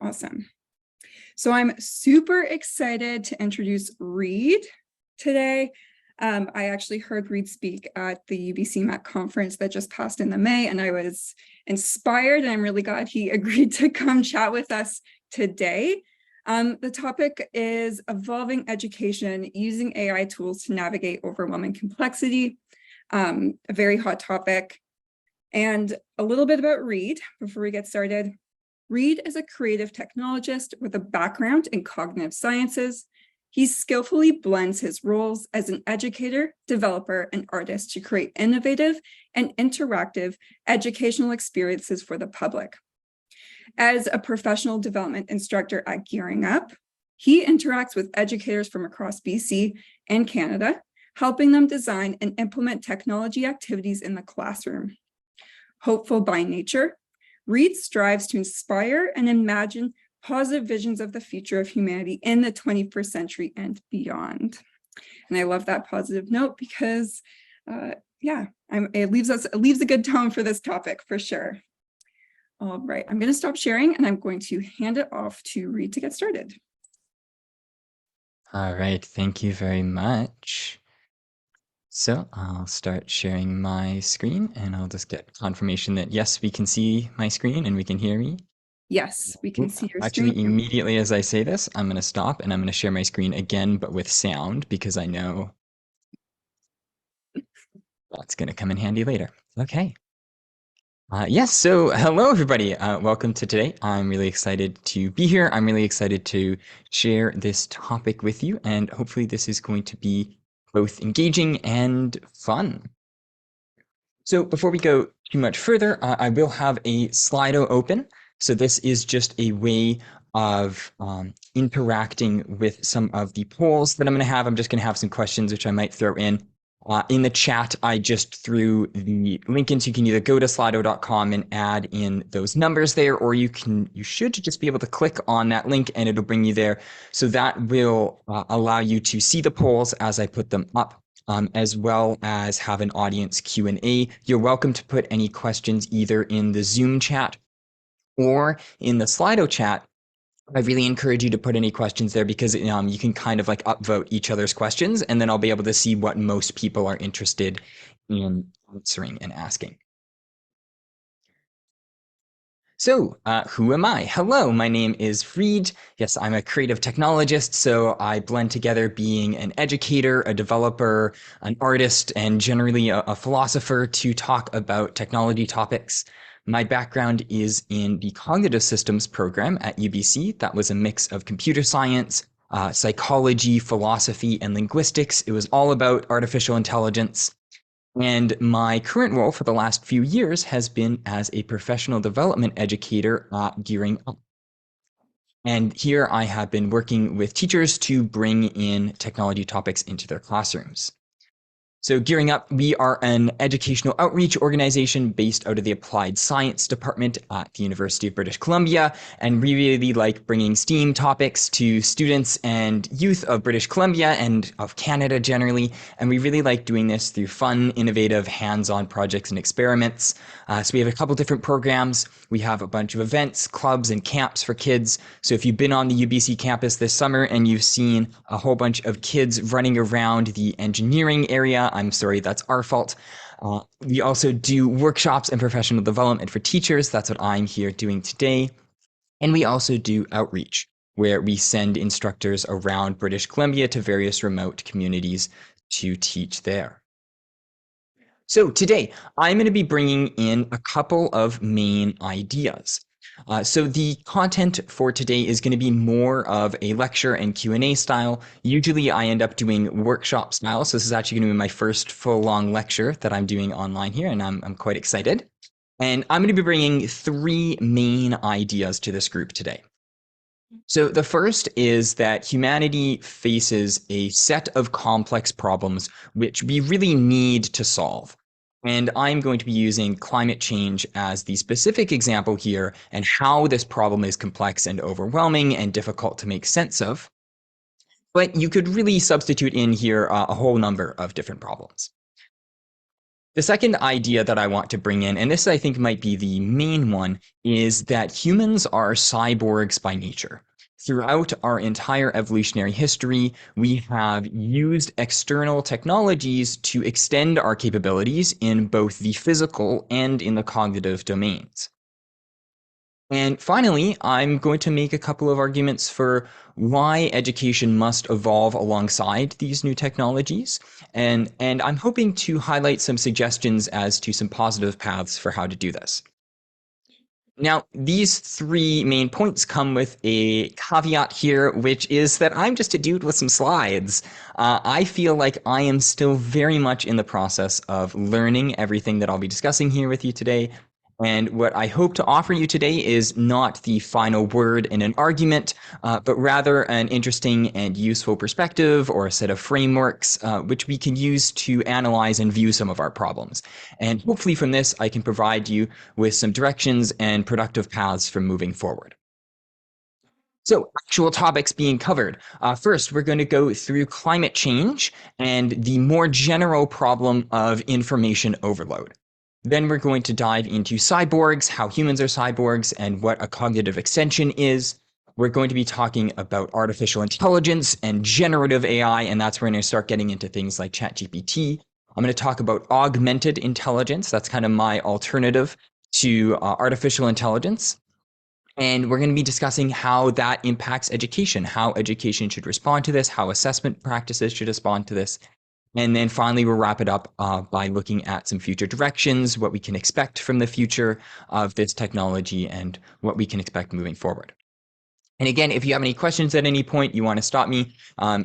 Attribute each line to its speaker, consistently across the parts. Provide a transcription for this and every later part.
Speaker 1: Awesome. So I'm super excited to introduce Reid today. I actually heard Reid speak at the UBC MAC conference that just passed in the May, and I was inspired, and I'm really glad he agreed to come chat with us today. The topic is evolving education using AI tools to navigate overwhelming complexity, a very hot topic. And a little bit about Reid before we get started. Reid is a creative technologist with a background in cognitive sciences. He skillfully blends his roles as an educator, developer, and artist to create innovative and interactive educational experiences for the public. As a professional development instructor at Gearing Up, he interacts with educators from across BC and Canada, helping them design and implement technology activities in the classroom. Hopeful by nature, Reid strives to inspire and imagine positive visions of the future of humanity in the 21st century and beyond. And I love that positive note because, it leaves a good tone for this topic for sure. All right, I'm going to stop sharing and I'm going to hand it off to Reid to get started.
Speaker 2: All right, thank you very much. So I'll start sharing my screen and I'll just get confirmation that yes, we can see my screen and we can hear me.
Speaker 1: Yes, we can see your
Speaker 2: Actually,
Speaker 1: screen.
Speaker 2: immediately as I say this, I'm going to stop and I'm going to share my screen again, but with sound because I know that's going to come in handy later. Okay. Yes, so hello everybody. Welcome to today. I'm really excited to be here. I'm really excited to share this topic with you, and hopefully this is going to be both engaging and fun. So before we go too much further, I will have a Slido open. So this is just a way of interacting with some of the polls that I'm going to have. I'm just going to have some questions which I might throw in. In the chat, I just threw the link in, so you can either go to slido.com and add in those numbers there, or you should just be able to click on that link and it'll bring you there. So that will allow you to see the polls as I put them up, as well as have an audience Q&A. You're welcome to put any questions either in the Zoom chat or in the Slido chat. I really encourage you to put any questions there because you can kind of like upvote each other's questions, and then I'll be able to see what most people are interested in answering and asking. So, who am I? Hello, my name is Reid. Yes, I'm a creative technologist, so I blend together being an educator, a developer, an artist, and generally a philosopher to talk about technology topics. My background is in the cognitive systems program at UBC. That was a mix of computer science, psychology, philosophy, and linguistics. It was all about artificial intelligence. And my current role for the last few years has been as a professional development educator at Gearing Up. And here I have been working with teachers to bring in technology topics into their classrooms. So Gearing Up, we are an educational outreach organization based out of the Applied Science Department at the University of British Columbia, and we really like bringing STEAM topics to students and youth of British Columbia and of Canada generally, and we really like doing this through fun, innovative, hands-on projects and experiments. So we have a couple different programs. We have a bunch of events, clubs, and camps for kids. So if you've been on the UBC campus this summer and you've seen a whole bunch of kids running around the engineering area, I'm sorry, that's our fault. We also do workshops and professional development for teachers. That's what I'm here doing today. And we also do outreach, where we send instructors around British Columbia to various remote communities to teach there. So today, I'm going to be bringing in a couple of main ideas. So the content for today is going to be more of a lecture and Q&A style. Usually I end up doing workshop style. So this is actually going to be my first full long lecture that I'm doing online here, and I'm quite excited. And I'm going to be bringing three main ideas to this group today. So the first is that humanity faces a set of complex problems which we really need to solve. And I'm going to be using climate change as the specific example here and how this problem is complex and overwhelming and difficult to make sense of. But you could really substitute in here a whole number of different problems. The second idea that I want to bring in, and this I think might be the main one, is that humans are cyborgs by nature. Throughout our entire evolutionary history, we have used external technologies to extend our capabilities in both the physical and in the cognitive domains. And finally, I'm going to make a couple of arguments for why education must evolve alongside these new technologies. And I'm hoping to highlight some suggestions as to some positive paths for how to do this. Now, these three main points come with a caveat here, which is that I'm just a dude with some slides. I feel like I am still very much in the process of learning everything that I'll be discussing here with you today. And what I hope to offer you today is not the final word in an argument, but rather an interesting and useful perspective or a set of frameworks which we can use to analyze and view some of our problems. And hopefully from this, I can provide you with some directions and productive paths for moving forward. So, actual topics being covered. First, we're going to go through climate change and the more general problem of information overload. Then we're going to dive into cyborgs, how humans are cyborgs, and what a cognitive extension is. We're going to be talking about artificial intelligence and generative AI, and that's where we're going to start getting into things like ChatGPT. I'm going to talk about augmented intelligence. That's kind of my alternative to artificial intelligence. And we're going to be discussing how that impacts education, how education should respond to this, how assessment practices should respond to this. And then finally, we'll wrap it up by looking at some future directions, what we can expect from the future of this technology, and what we can expect moving forward. And again, if you have any questions at any point, you want to stop me,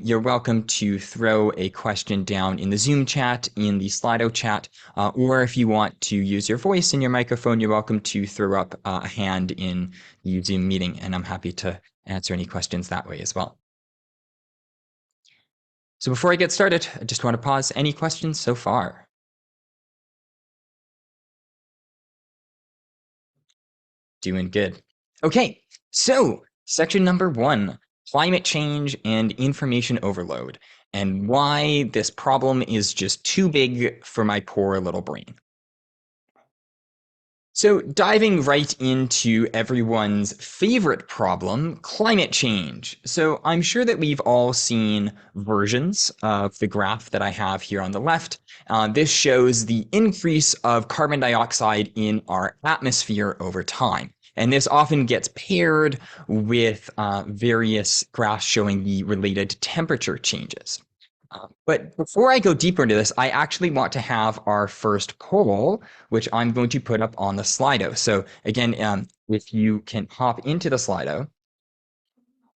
Speaker 2: you're welcome to throw a question down in the Zoom chat, in the Slido chat, or if you want to use your voice and your microphone, you're welcome to throw up a hand in the Zoom meeting, and I'm happy to answer any questions that way as well. So before I get started, I just want to pause. Any questions so far? Doing good. Okay, so section number 1, climate change and information overload, and why this problem is just too big for my poor little brain. So diving right into everyone's favorite problem, climate change. So I'm sure that we've all seen versions of the graph that I have here on the left. This shows the increase of carbon dioxide in our atmosphere over time. And this often gets paired with various graphs showing the related temperature changes. But before I go deeper into this, I actually want to have our first poll, which I'm going to put up on the Slido. So again, if you can hop into the Slido,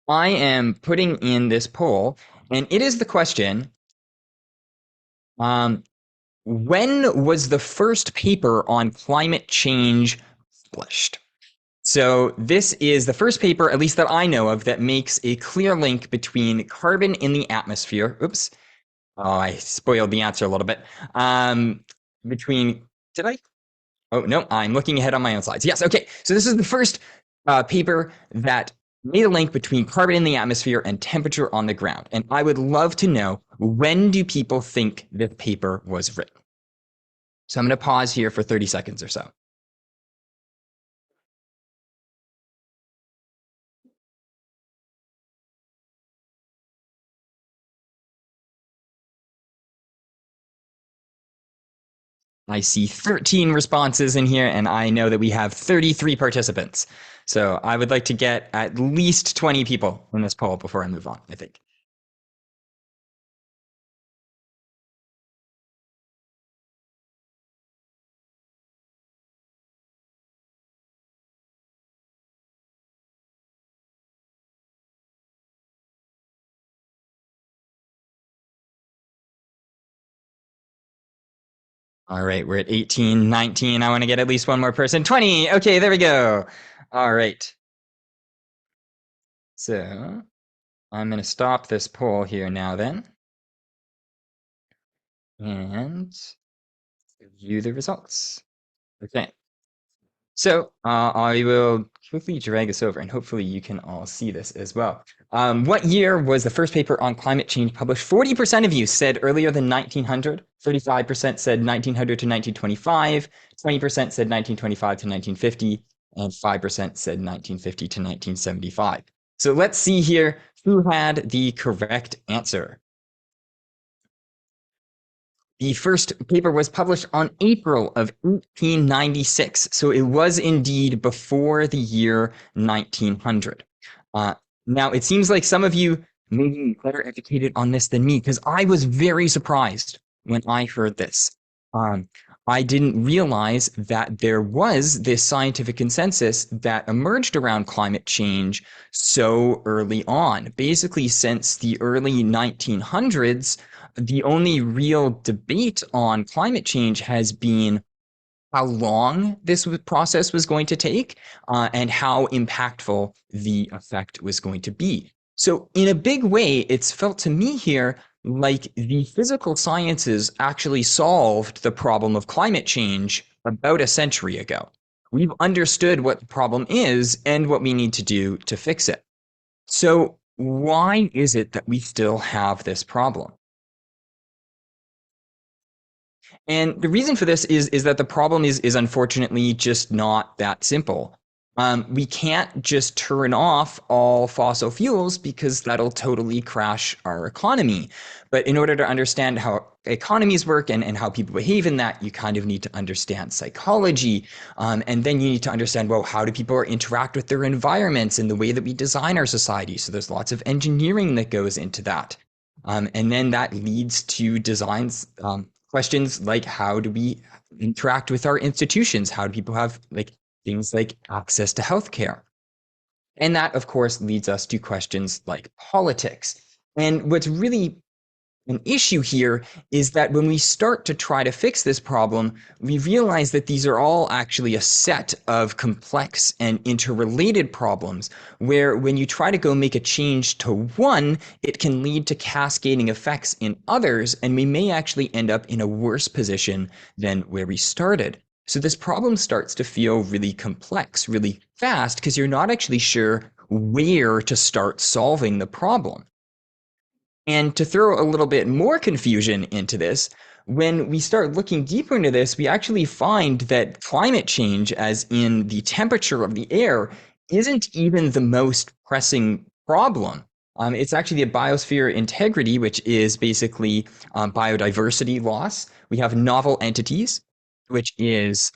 Speaker 2: I am putting in this poll, and it is the question, when was the first paper on climate change published? So this is the first paper, at least that I know of, that makes a clear link between carbon in the atmosphere. Oops. Oh, I spoiled the answer a little bit. Did I? Oh, no, I'm looking ahead on my own slides. Yes, okay. So this is the first paper that made a link between carbon in the atmosphere and temperature on the ground. And I would love to know, when do people think this paper was written? So I'm going to pause here for 30 seconds or so. I see 13 responses in here, and I know that we have 33 participants. So I would like to get at least 20 people in this poll before I move on, I think. All right, we're at 18, 19. I want to get at least one more person. 20. Okay, there we go. All right. So I'm going to stop this poll here now then. And view the results. Okay. So I will quickly drag this over and hopefully you can all see this as well. What year was the first paper on climate change published? 40% of you said earlier than 1900, 35% said 1900 to 1925, 20% said 1925 to 1950, and 5% said 1950 to 1975. So let's see here who had the correct answer. The first paper was published on April of 1896, so it was indeed before the year 1900. Now, it seems like some of you may be better educated on this than me, because I was very surprised when I heard this. I didn't realize that there was this scientific consensus that emerged around climate change so early on. Basically, since the early 1900s, the only real debate on climate change has been how long this process was going to take and how impactful the effect was going to be. So in a big way, it's felt to me here like the physical sciences actually solved the problem of climate change about a century ago. We've understood what the problem is and what we need to do to fix it. So why is it that we still have this problem? And the reason for this is that the problem is unfortunately just not that simple. We can't just turn off all fossil fuels because that'll totally crash our economy. But in order to understand how economies work and how people behave in that, you kind of need to understand psychology. And then you need to understand, well, how do people interact with their environments and the way that we design our society? So there's lots of engineering that goes into that. And then that leads to designs, questions like how do we interact with our institutions? How do people have things like access to healthcare? And that, of course, leads us to questions like politics. And what's really an issue here is that when we start to try to fix this problem, we realize that these are all actually a set of complex and interrelated problems where when you try to go make a change to one, it can lead to cascading effects in others, and we may actually end up in a worse position than where we started. So this problem starts to feel really complex, really fast, because you're not actually sure where to start solving the problem. And to throw a little bit more confusion into this, when we start looking deeper into this, we actually find that climate change, as in the temperature of the air, isn't even the most pressing problem. It's actually the biosphere integrity, which is basically biodiversity loss. We have novel entities, which is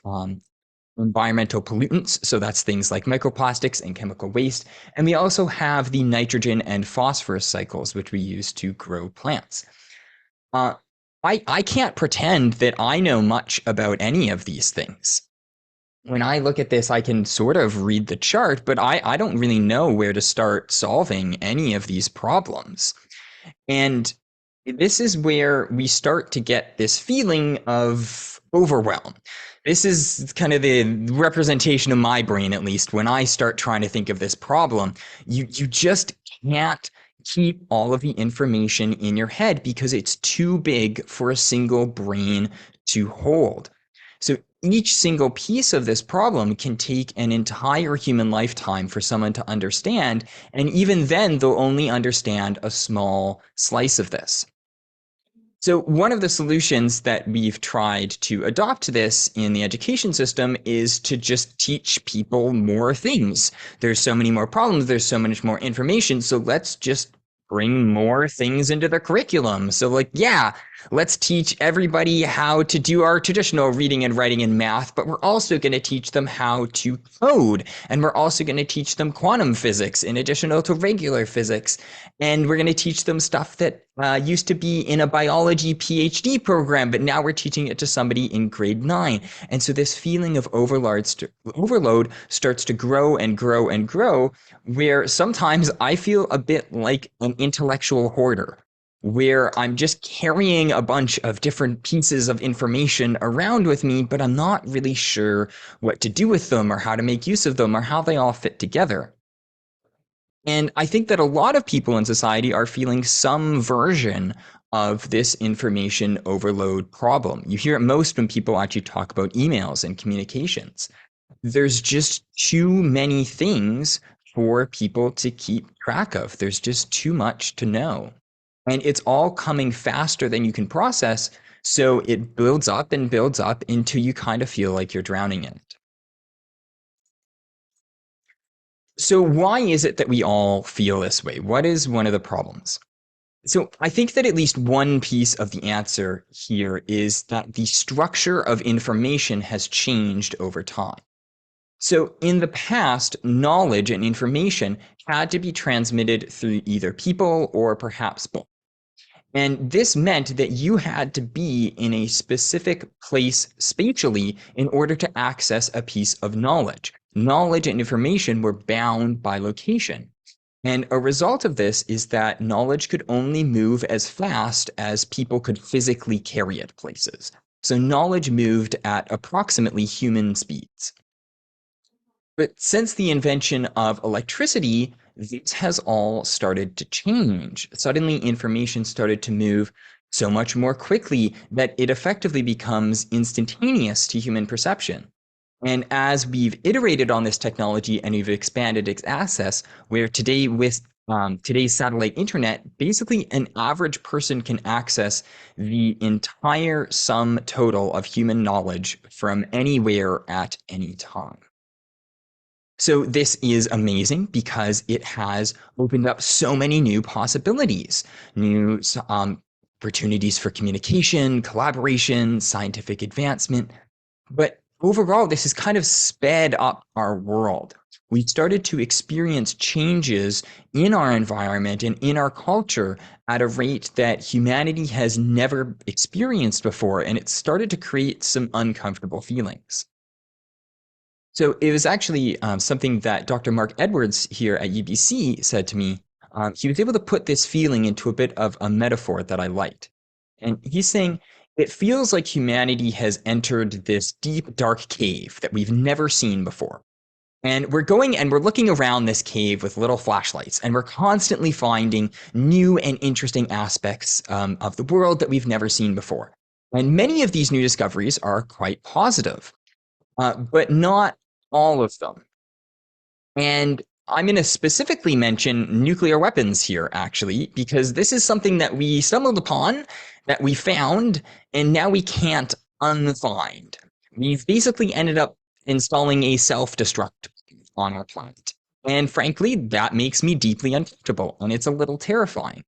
Speaker 2: environmental pollutants. So that's things like microplastics and chemical waste. And we also have the nitrogen and phosphorus cycles, which we use to grow plants. I can't pretend that I know much about any of these things. When I look at this, I can sort of read the chart, but I don't really know where to start solving any of these problems. And this is where we start to get this feeling of overwhelm. This is kind of the representation of my brain, at least, when I start trying to think of this problem. You just can't keep all of the information in your head because it's too big for a single brain to hold. So each single piece of this problem can take an entire human lifetime for someone to understand, and even then they'll only understand a small slice of this. So one of the solutions that we've tried to adopt to this in the education system is to just teach people more things. There's so many more problems, there's so much more information, so let's just bring more things into the curriculum. So let's teach everybody how to do our traditional reading and writing and math, but we're also going to teach them how to code. And we're also going to teach them quantum physics in addition to regular physics. And we're going to teach them stuff that used to be in a biology PhD program, but now we're teaching it to somebody in grade 9. And so this feeling of overload starts to grow and grow and grow, where sometimes I feel a bit like an intellectual hoarder, where I'm just carrying a bunch of different pieces of information around with me, but I'm not really sure what to do with them or how to make use of them or how they all fit together. And I think that a lot of people in society are feeling some version of this information overload problem. You hear it most when people actually talk about emails and communications. there's just too many things for people to keep track of. There's just too much to know. And it's all coming faster than you can process. So it builds up and builds up until you kind of feel like you're drowning in it. So why is it that we all feel this way? What is one of the problems? So I think that at least one piece of the answer here is that the structure of information has changed over time. So in the past, knowledge and information had to be transmitted through either people or perhaps both. And this meant that you had to be in a specific place spatially in order to access a piece of knowledge. Knowledge and information were bound by location. And a result of this is that knowledge could only move as fast as people could physically carry it places. So knowledge moved at approximately human speeds. But since the invention of electricity, this has all started to change. Suddenly, information started to move so much more quickly that it effectively becomes instantaneous to human perception. And as we've iterated on this technology and we've expanded its access, where today with today's satellite internet, basically an average person can access the entire sum total of human knowledge from anywhere at any time. So this is amazing because it has opened up so many new possibilities, new opportunities for communication, collaboration, scientific advancement. But overall, this has kind of sped up our world. We started to experience changes in our environment and in our culture at a rate that humanity has never experienced before, and it started to create some uncomfortable feelings. So it was actually something that Dr. Mark Edwards here at UBC said to me. He was able to put this feeling into a bit of a metaphor that I liked. And he's saying, it feels like humanity has entered this deep, dark cave that we've never seen before. And we're going and we're looking around this cave with little flashlights, and we're constantly finding new and interesting aspects of the world that we've never seen before. And many of these new discoveries are quite positive, but not all of them. And I'm going to specifically mention nuclear weapons here, actually, because this is something that we stumbled upon, that we found, and now we can't unfind. We've basically ended up installing a self-destruct on our planet. And frankly, that makes me deeply uncomfortable, and it's a little terrifying.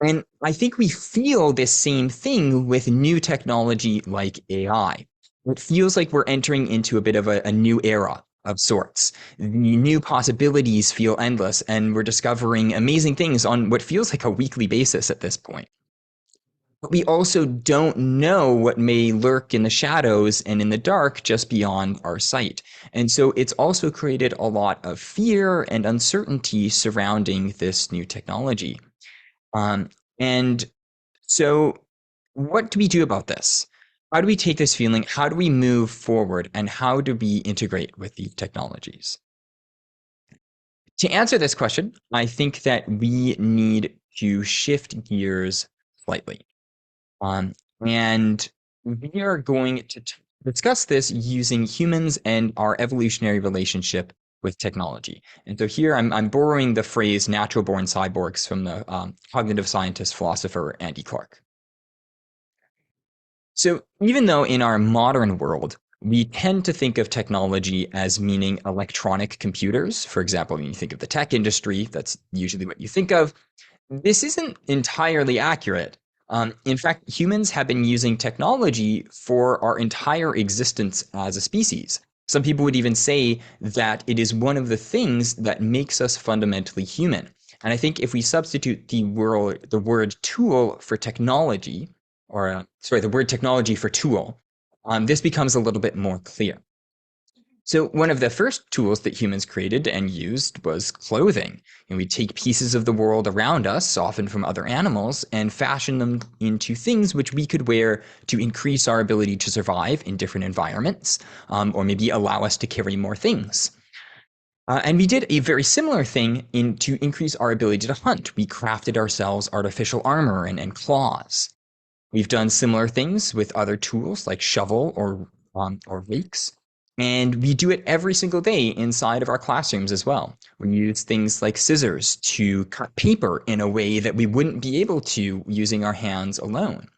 Speaker 2: And I think we feel this same thing with new technology like AI. It feels like we're entering into a bit of a new era of sorts. The new possibilities feel endless, and we're discovering amazing things on what feels like a weekly basis at this point. But we also don't know what may lurk in the shadows and in the dark just beyond our sight. And so it's also created a lot of fear and uncertainty surrounding this new technology. And so what do we do about this? How do we take this feeling? How do we move forward? And how do we integrate with these technologies? To answer this question, I think that we need to shift gears slightly. And we are going to discuss this using humans and our evolutionary relationship with technology. And so here I'm borrowing the phrase natural born cyborgs from the cognitive scientist philosopher Andy Clark. So even though in our modern world, we tend to think of technology as meaning electronic computers, for example, when you think of the tech industry, that's usually what you think of. This isn't entirely accurate. In fact, humans have been using technology for our entire existence as a species. Some people would even say that it is one of the things that makes us fundamentally human. And I think if we substitute the word tool for technology, or sorry, the word technology for tool, this becomes a little bit more clear. So one of the first tools that humans created and used was clothing. And we take pieces of the world around us, often from other animals, and fashion them into things which we could wear to increase our ability to survive in different environments, or maybe allow us to carry more things. And we did a very similar thing to increase our ability to hunt. We crafted ourselves artificial armor and claws. We've done similar things with other tools like shovel or rakes. And we do it every single day inside of our classrooms as well. We use things like scissors to cut paper in a way that we wouldn't be able to using our hands alone.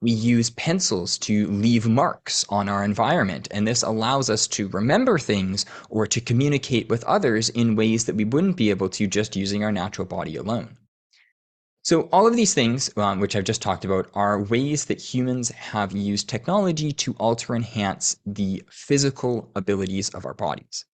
Speaker 2: We use pencils to leave marks on our environment, and this allows us to remember things or to communicate with others in ways that we wouldn't be able to just using our natural body alone. So all of these things, which I've just talked about, are ways that humans have used technology to alter and enhance the physical abilities of our bodies.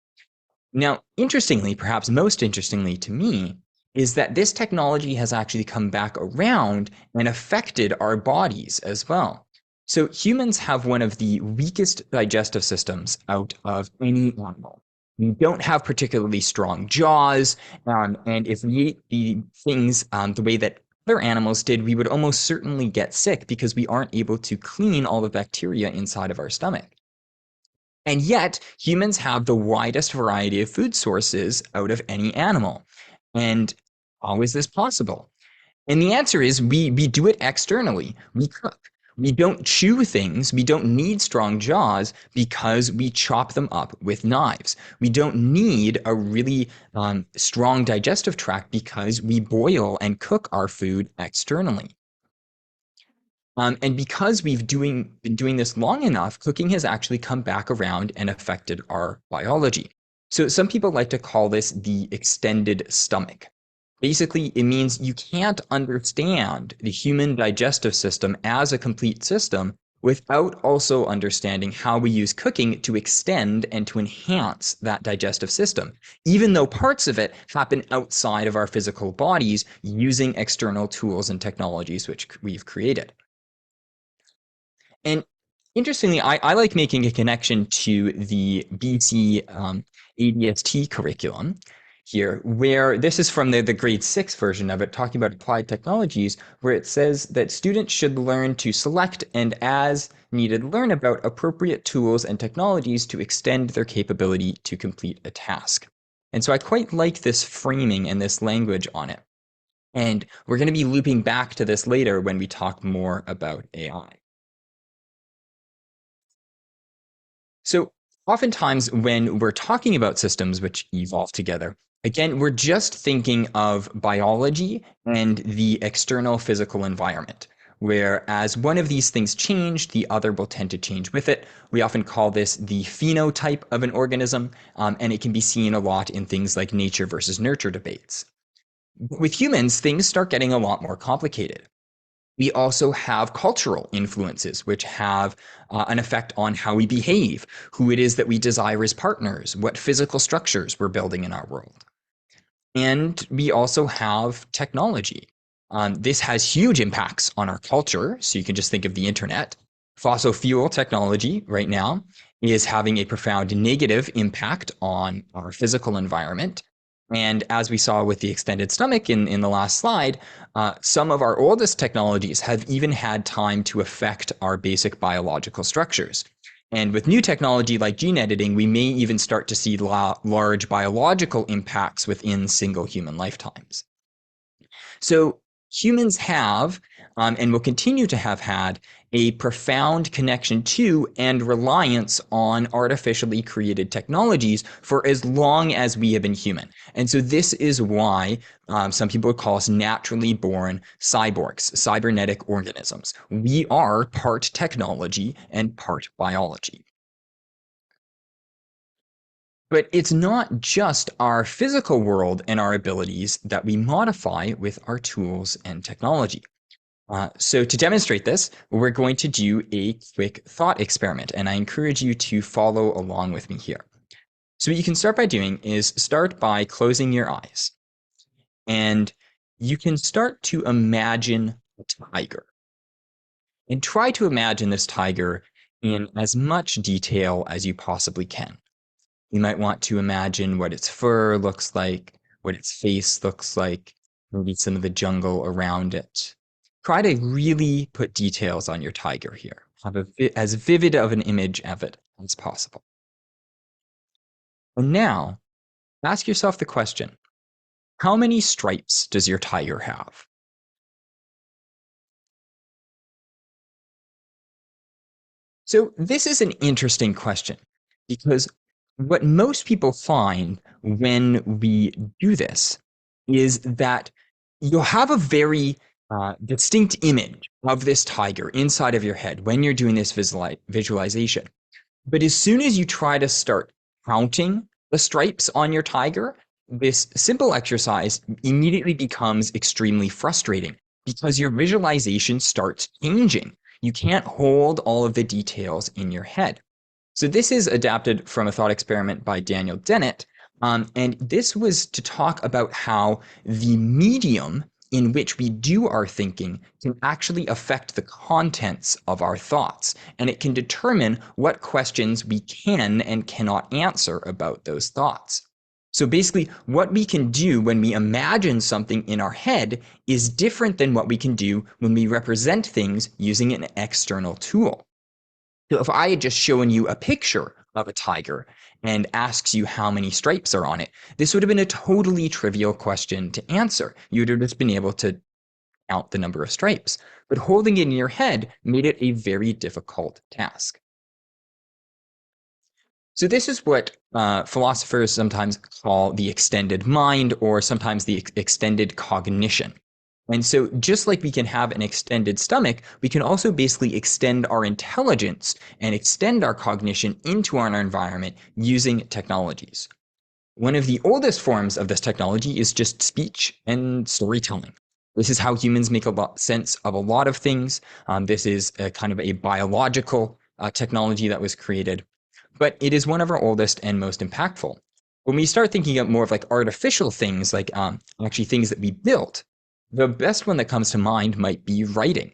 Speaker 2: Now, interestingly, perhaps most interestingly to me, is that this technology has actually come back around and affected our bodies as well. So humans have one of the weakest digestive systems out of any animal. We don't have particularly strong jaws, and if we ate the things the way that other animals did, we would almost certainly get sick because we aren't able to clean all the bacteria inside of our stomach. And yet, humans have the widest variety of food sources out of any animal. And how is this possible? And the answer is we do it externally. We cook. We don't chew things. We don't need strong jaws because we chop them up with knives. We don't need a really strong digestive tract because we boil and cook our food externally. And because we've been doing this long enough, cooking has actually come back around and affected our biology. So some people like to call this the extended stomach. Basically, it means you can't understand the human digestive system as a complete system without also understanding how we use cooking to extend and to enhance that digestive system, even though parts of it happen outside of our physical bodies using external tools and technologies which we've created. And interestingly, I like making a connection to the BC ADST curriculum here, where this is from the grade 6 version of it, talking about applied technologies, where it says that students should learn to select and as needed learn about appropriate tools and technologies to extend their capability to complete a task. And so I quite like this framing and this language on it. And we're going to be looping back to this later when we talk more about AI. So oftentimes when we're talking about systems which evolve together, again, we're just thinking of biology and the external physical environment. Whereas one of these things change, the other will tend to change with it. We often call this the phenotype of an organism, and it can be seen a lot in things like nature versus nurture debates. With humans, things start getting a lot more complicated. We also have cultural influences, which have an effect on how we behave, who it is that we desire as partners, what physical structures we're building in our world. And we also have technology. This has huge impacts on our culture. So you can just think of the internet. Fossil fuel technology right now is having a profound negative impact on our physical environment. And as we saw with the extended stomach in the last slide, some of our oldest technologies have even had time to affect our basic biological structures. And with new technology like gene editing, we may even start to see large biological impacts within single human lifetimes. So humans have, and will continue to have had, a profound connection to and reliance on artificially created technologies for as long as we have been human. And so this is why some people would call us naturally born cyborgs, cybernetic organisms. We are part technology and part biology. But it's not just our physical world and our abilities that we modify with our tools and technology. So to demonstrate this, we're going to do a quick thought experiment, and I encourage you to follow along with me here. So what you can start by doing is start by closing your eyes, and you can start to imagine a tiger. And try to imagine this tiger in as much detail as you possibly can. You might want to imagine what its fur looks like, what its face looks like, maybe some of the jungle around it. Try to really put details on your tiger here. Have as vivid of an image of it as possible. And now, ask yourself the question, how many stripes does your tiger have? So this is an interesting question Because what most people find when we do this is that you'll have a very distinct image of this tiger inside of your head when you're doing this visualization. But as soon as you try to start counting the stripes on your tiger, this simple exercise immediately becomes extremely frustrating because your visualization starts changing. You can't hold all of the details in your head. So this is adapted from a thought experiment by Daniel Dennett. And this was to talk about how the medium in which we do our thinking can actually affect the contents of our thoughts. And it can determine what questions we can and cannot answer about those thoughts. So basically, what we can do when we imagine something in our head is different than what we can do when we represent things using an external tool. So if I had just shown you a picture of a tiger and asks you how many stripes are on it, this would have been a totally trivial question to answer. You would have just been able to count the number of stripes. But holding it in your head made it a very difficult task. So this is what philosophers sometimes call the extended mind, or sometimes the extended cognition. And so just like we can have an extended stomach, we can also basically extend our intelligence and extend our cognition into our environment using technologies. One of the oldest forms of this technology is just speech and storytelling. This is how humans make a lot sense of a lot of things. This is a kind of a biological technology that was created, but it is one of our oldest and most impactful. When we start thinking of more of like artificial things, like actually things that we built, the best one that comes to mind might be writing.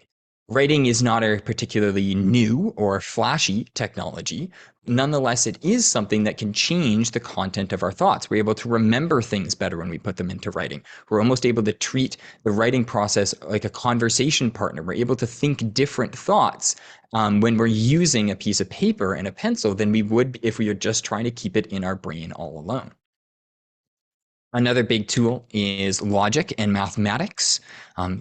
Speaker 2: Writing is not a particularly new or flashy technology. Nonetheless, it is something that can change the content of our thoughts. We're able to remember things better when we put them into writing. We're almost able to treat the writing process like a conversation partner. We're able to think different thoughts when we're using a piece of paper and a pencil than we would if we were just trying to keep it in our brain all alone. Another big tool is logic and mathematics.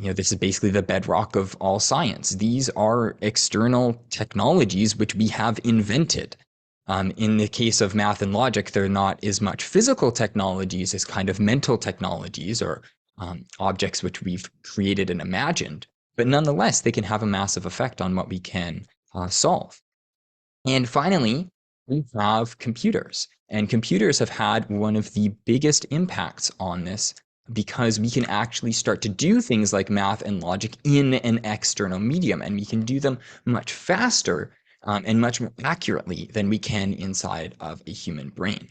Speaker 2: This is basically the bedrock of all science. These are external technologies which we have invented. In the case of math and logic, they're not as much physical technologies as kind of mental technologies or objects which we've created and imagined. But nonetheless, they can have a massive effect on what we can solve. And finally, we have computers. And computers have had one of the biggest impacts on this because we can actually start to do things like math and logic in an external medium, and we can do them much faster and much more accurately than we can inside of a human brain.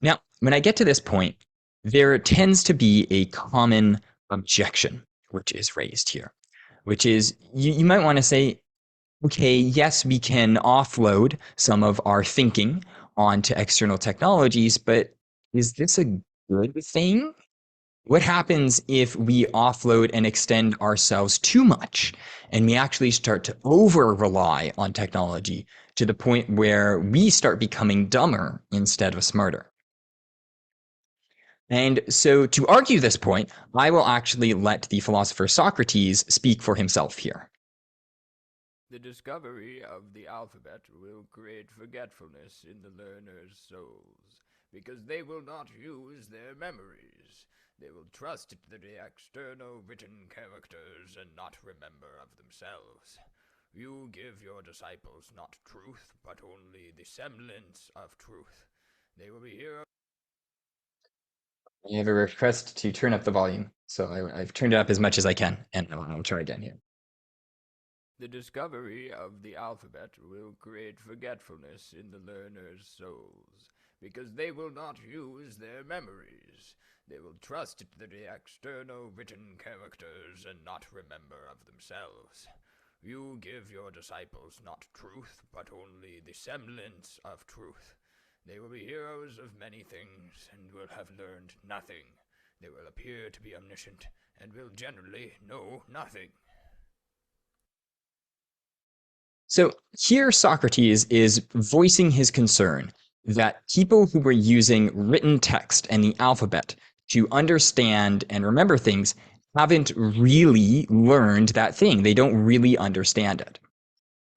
Speaker 2: Now, when I get to this point, there tends to be a common objection which is raised here, which is you might want to say, okay, yes, we can offload some of our thinking onto external technologies, but is this a good thing? What happens if we offload and extend ourselves too much and we actually start to over rely on technology to the point where we start becoming dumber instead of smarter? And so to argue this point, I will actually let the philosopher Socrates speak for himself here.
Speaker 3: The discovery of the alphabet will create forgetfulness in the learners' souls, because they will not use their memories. They will trust the external written characters and not remember of themselves. You give your disciples not truth, but only the semblance of truth. They will be heroes.
Speaker 2: I have a request to turn up the volume, so I've turned it up as much as I can, and I'll try again here.
Speaker 3: The discovery of the alphabet will create forgetfulness in the learners' souls, because they will not use their memories. They will trust the external written characters and not remember of themselves. You give your disciples not truth, but only the semblance of truth. They will be heroes of many things, and will have learned nothing. They will appear to be omniscient, and will generally know nothing.
Speaker 2: So here Socrates is voicing his concern that people who were using written text and the alphabet to understand and remember things haven't really learned that thing. They don't really understand it.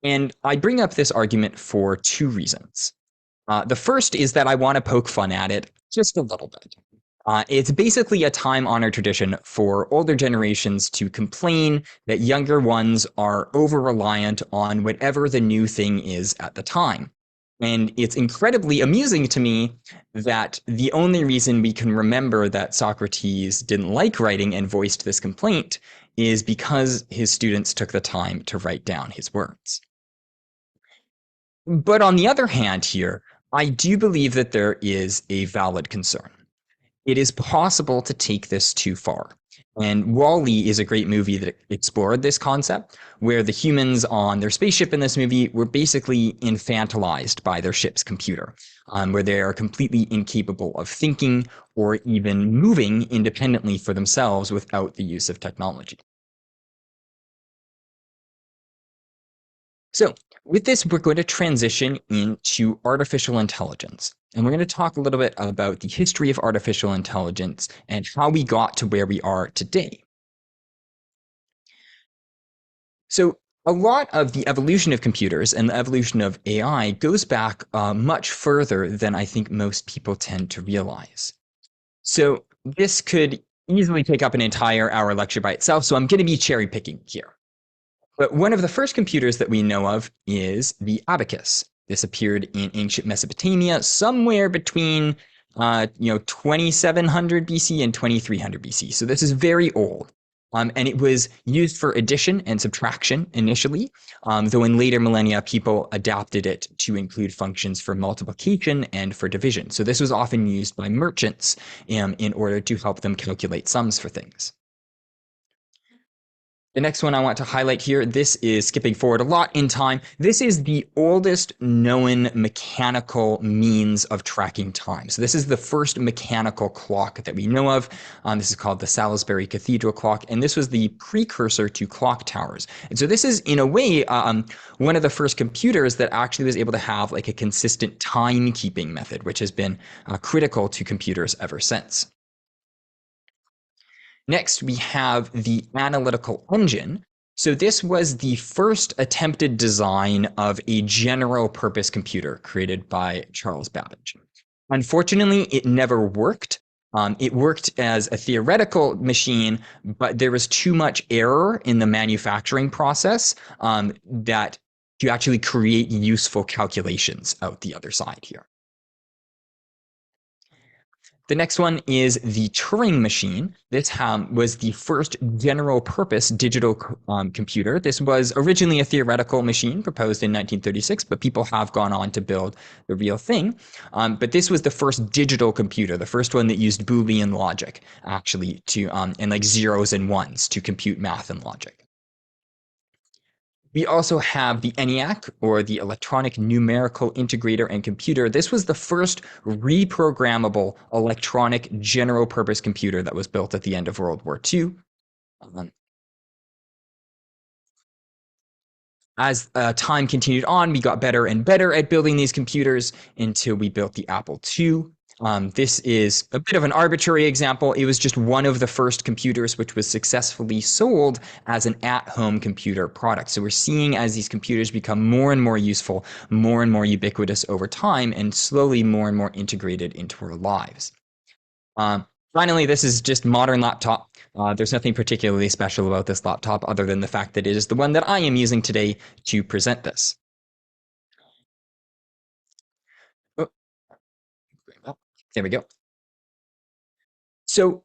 Speaker 2: And I bring up this argument for two reasons. The first is that I want to poke fun at it just a little bit. It's basically a time-honored tradition for older generations to complain that younger ones are over-reliant on whatever the new thing is at the time. And it's incredibly amusing to me that the only reason we can remember that Socrates didn't like writing and voiced this complaint is because his students took the time to write down his words. But on the other hand here, I do believe that there is a valid concern. It is possible to take this too far. And Wall-E is a great movie that explored this concept, where the humans on their spaceship in this movie were basically infantilized by their ship's computer, where they are completely incapable of thinking or even moving independently for themselves without the use of technology. So with this, we're going to transition into artificial intelligence. And we're going to talk a little bit about the history of artificial intelligence and how we got to where we are today. So a lot of the evolution of computers and the evolution of AI goes back much further than I think most people tend to realize. So this could easily take up an entire hour lecture by itself, so I'm going to be cherry picking here. But one of the first computers that we know of is the abacus. This appeared in ancient Mesopotamia somewhere between 2700 BC and 2300 BC. So this is very old. And it was used for addition and subtraction initially, though in later millennia, people adapted it to include functions for multiplication and for division. So this was often used by merchants in order to help them calculate sums for things. The next one I want to highlight here, this is skipping forward a lot in time. This is the oldest known mechanical means of tracking time. So this is the first mechanical clock that we know of. This is called the Salisbury Cathedral clock, and this was the precursor to clock towers. And so this is, in a way, one of the first computers that actually was able to have like a consistent timekeeping method, which has been critical to computers ever since. Next, we have the analytical engine. So this was the first attempted design of a general purpose computer created by Charles Babbage. Unfortunately, it never worked. It worked as a theoretical machine, but there was too much error in the manufacturing process that to actually create useful calculations out the other side here. The next one is the Turing machine. This was the first general purpose digital computer. This was originally a theoretical machine proposed in 1936, but people have gone on to build the real thing. But this was the first digital computer, the first one that used Boolean logic actually to and like zeros and ones to compute math and logic. We also have the ENIAC, or the Electronic Numerical Integrator and Computer. This was the first reprogrammable electronic general purpose computer that was built at the end of World War II. As time continued on, we got better and better at building these computers until we built the Apple II. This is a bit of an arbitrary example. It was just one of the first computers which was successfully sold as an at-home computer product. So we're seeing as these computers become more and more useful, more and more ubiquitous over time, and slowly more and more integrated into our lives. Finally, this is just modern laptop. There's nothing particularly special about this laptop other than the fact that it is the one that I am using today to present this. Oh, there we go. So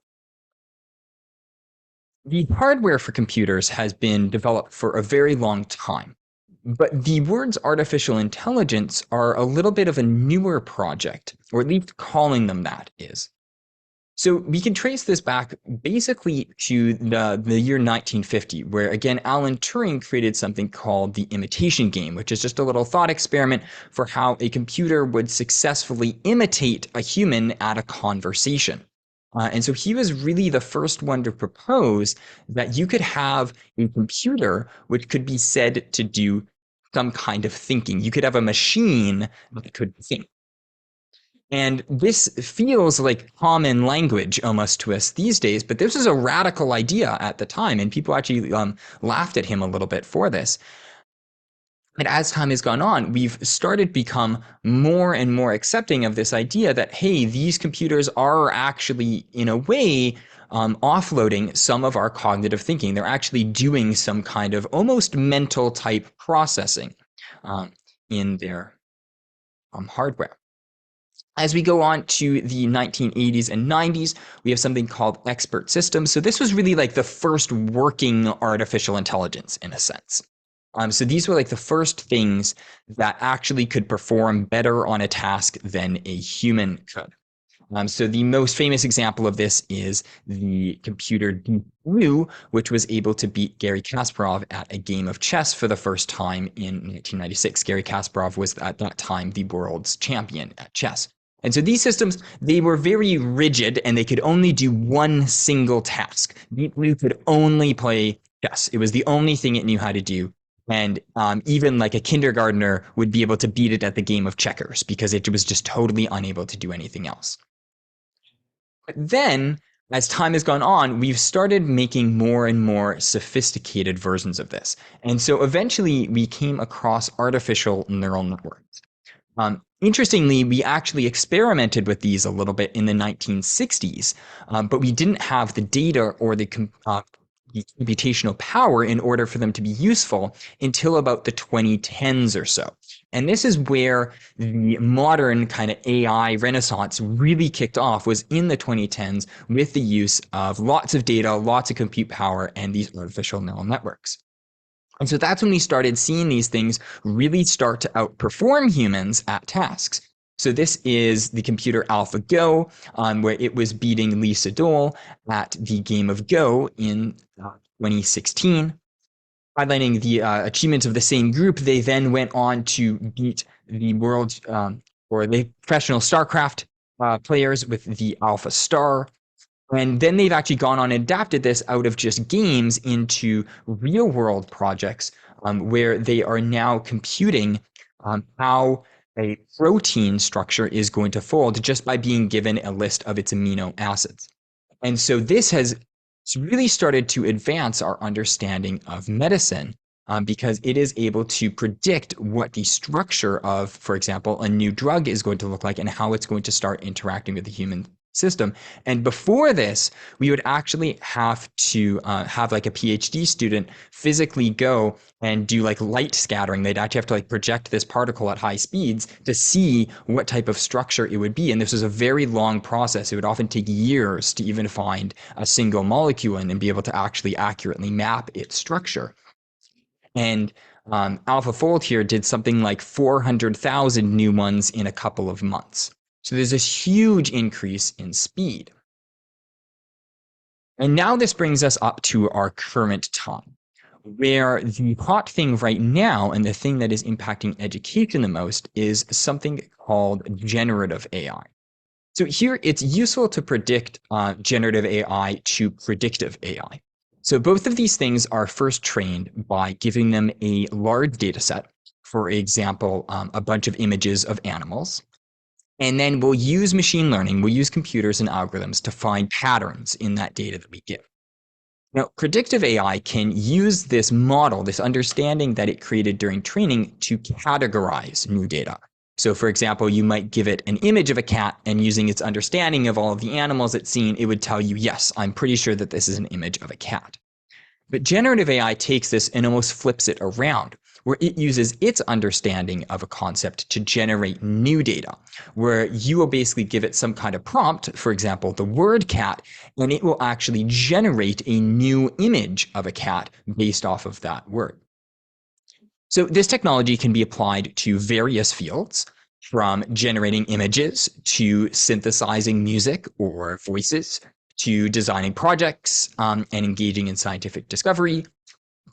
Speaker 2: the hardware for computers has been developed for a very long time, but the words artificial intelligence are a little bit of a newer project, or at least calling them that is. So we can trace this back basically to the year 1950, where again, Alan Turing created something called the imitation game, which is just a little thought experiment for how a computer would successfully imitate a human at a conversation. And so he was really the first one to propose that you could have a computer which could be said to do some kind of thinking. You could have a machine that could think. And this feels like common language almost to us these days, but this was a radical idea at the time, and people actually laughed at him a little bit for this. And as time has gone on, we've started to become more and more accepting of this idea that, hey, these computers are actually, in a way, offloading some of our cognitive thinking. They're actually doing some kind of almost mental type processing in their hardware. As we go on to the 1980s and 90s, we have something called expert systems. So this was really like the first working artificial intelligence in a sense. So these were like the first things that actually could perform better on a task than a human could. So the most famous example of this is the computer Deep Blue, which was able to beat Garry Kasparov at a game of chess for the first time in 1996. Garry Kasparov was at that time the world's champion at chess. And so these systems, they were very rigid and they could only do one single task. Deep Blue could only play chess. It was the only thing it knew how to do. And even like a kindergartner would be able to beat it at the game of checkers because it was just totally unable to do anything else. But then, as time has gone on, we've started making more and more sophisticated versions of this. And so eventually we came across artificial neural networks. Interestingly, we actually experimented with these a little bit in the 1960s, but we didn't have the data or the computational power in order for them to be useful until about the 2010s or so. And this is where the modern kind of AI renaissance really kicked off, was in the 2010s with the use of lots of data, lots of compute power, and these artificial neural networks. And so that's when we started seeing these things really start to outperform humans at tasks. So this is the computer AlphaGo, where it was beating Lee Sedol at the game of Go in 2016. Highlighting the achievements of the same group, they then went on to beat the world or the professional StarCraft players with the Alpha Star. And then they've actually gone on and adapted this out of just games into real world projects where they are now computing how a protein structure is going to fold just by being given a list of its amino acids. And so this has really started to advance our understanding of medicine because it is able to predict what the structure of, for example, a new drug is going to look like and how it's going to start interacting with the human system. And before this, we would actually have to have like a PhD student physically go and do like light scattering. They'd actually have to like project this particle at high speeds to see what type of structure it would be. And this was a very long process. It would often take years to even find a single molecule and be able to actually accurately map its structure. And AlphaFold here did something like 400,000 new ones in a couple of months. So there's this huge increase in speed. And now this brings us up to our current time, where the hot thing right now and the thing that is impacting education the most is something called generative AI. So here it's useful to predict generative AI to predictive AI. So both of these things are first trained by giving them a large data set, for example, a bunch of images of animals. And then we'll use machine learning, we'll use computers and algorithms to find patterns in that data that we give. Now, predictive AI can use this model, this understanding that it created during training, to categorize new data. So for example, you might give it an image of a cat, and using its understanding of all of the animals it's seen, it would tell you, yes, I'm pretty sure that this is an image of a cat. But generative AI takes this and almost flips it around, where it uses its understanding of a concept to generate new data, where you will basically give it some kind of prompt, for example, the word cat, and it will actually generate a new image of a cat based off of that word. So this technology can be applied to various fields, from generating images to synthesizing music or voices, to designing projects and engaging in scientific discovery.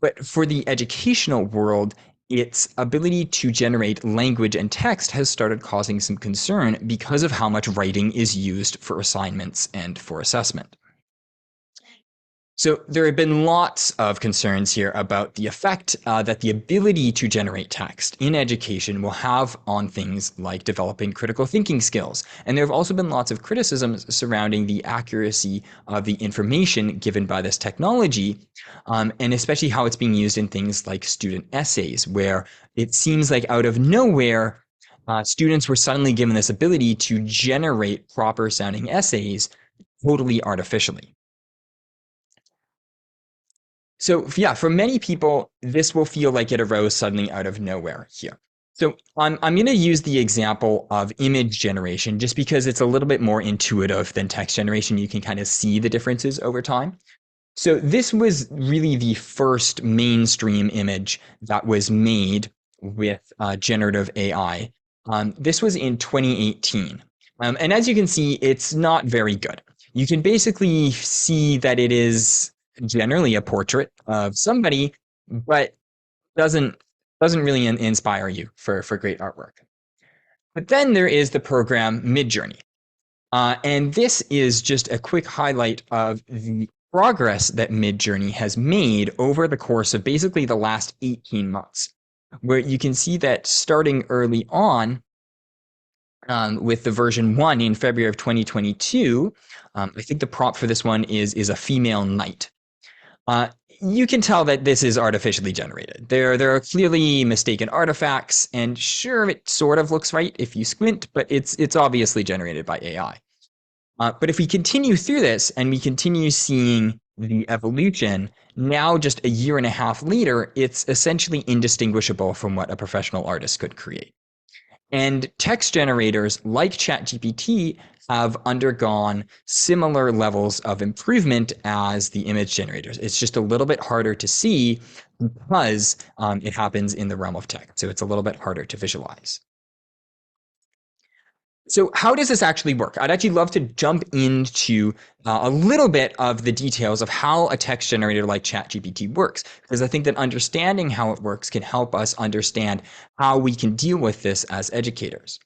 Speaker 2: But for the educational world, its ability to generate language and text has started causing some concern because of how much writing is used for assignments and for assessment. So there have been lots of concerns here about the effect that the ability to generate text in education will have on things like developing critical thinking skills. And there have also been lots of criticisms surrounding the accuracy of the information given by this technology, and especially how it's being used in things like student essays, where it seems like out of nowhere, students were suddenly given this ability to generate proper sounding essays totally artificially. So yeah, for many people, this will feel like it arose suddenly out of nowhere here. So I'm going to use the example of image generation just because it's a little bit more intuitive than text generation. You can kind of see the differences over time. So this was really the first mainstream image that was made with generative AI. This was in 2018. And as you can see, it's not very good. You can basically see that it is generally a portrait of somebody, but doesn't really inspire you for great artwork. But then there is the program Midjourney. And this is just a quick highlight of the progress that Midjourney has made over the course of basically the last 18 months, where you can see that starting early on, with the version 1 in February of 2022, I think the prompt for this one is a female knight. You can tell that this is artificially generated. There are clearly mistaken artifacts, and sure, it sort of looks right if you squint, but it's obviously generated by AI. But if we continue through this and we continue seeing the evolution, now just a year and a half later, it's essentially indistinguishable from what a professional artist could create. And text generators like ChatGPT have undergone similar levels of improvement as the image generators. It's just a little bit harder to see because it happens in the realm of text. So it's a little bit harder to visualize. So how does this actually work? I'd actually love to jump into a little bit of the details of how a text generator like ChatGPT works, because I think that understanding how it works can help us understand how we can deal with this as educators.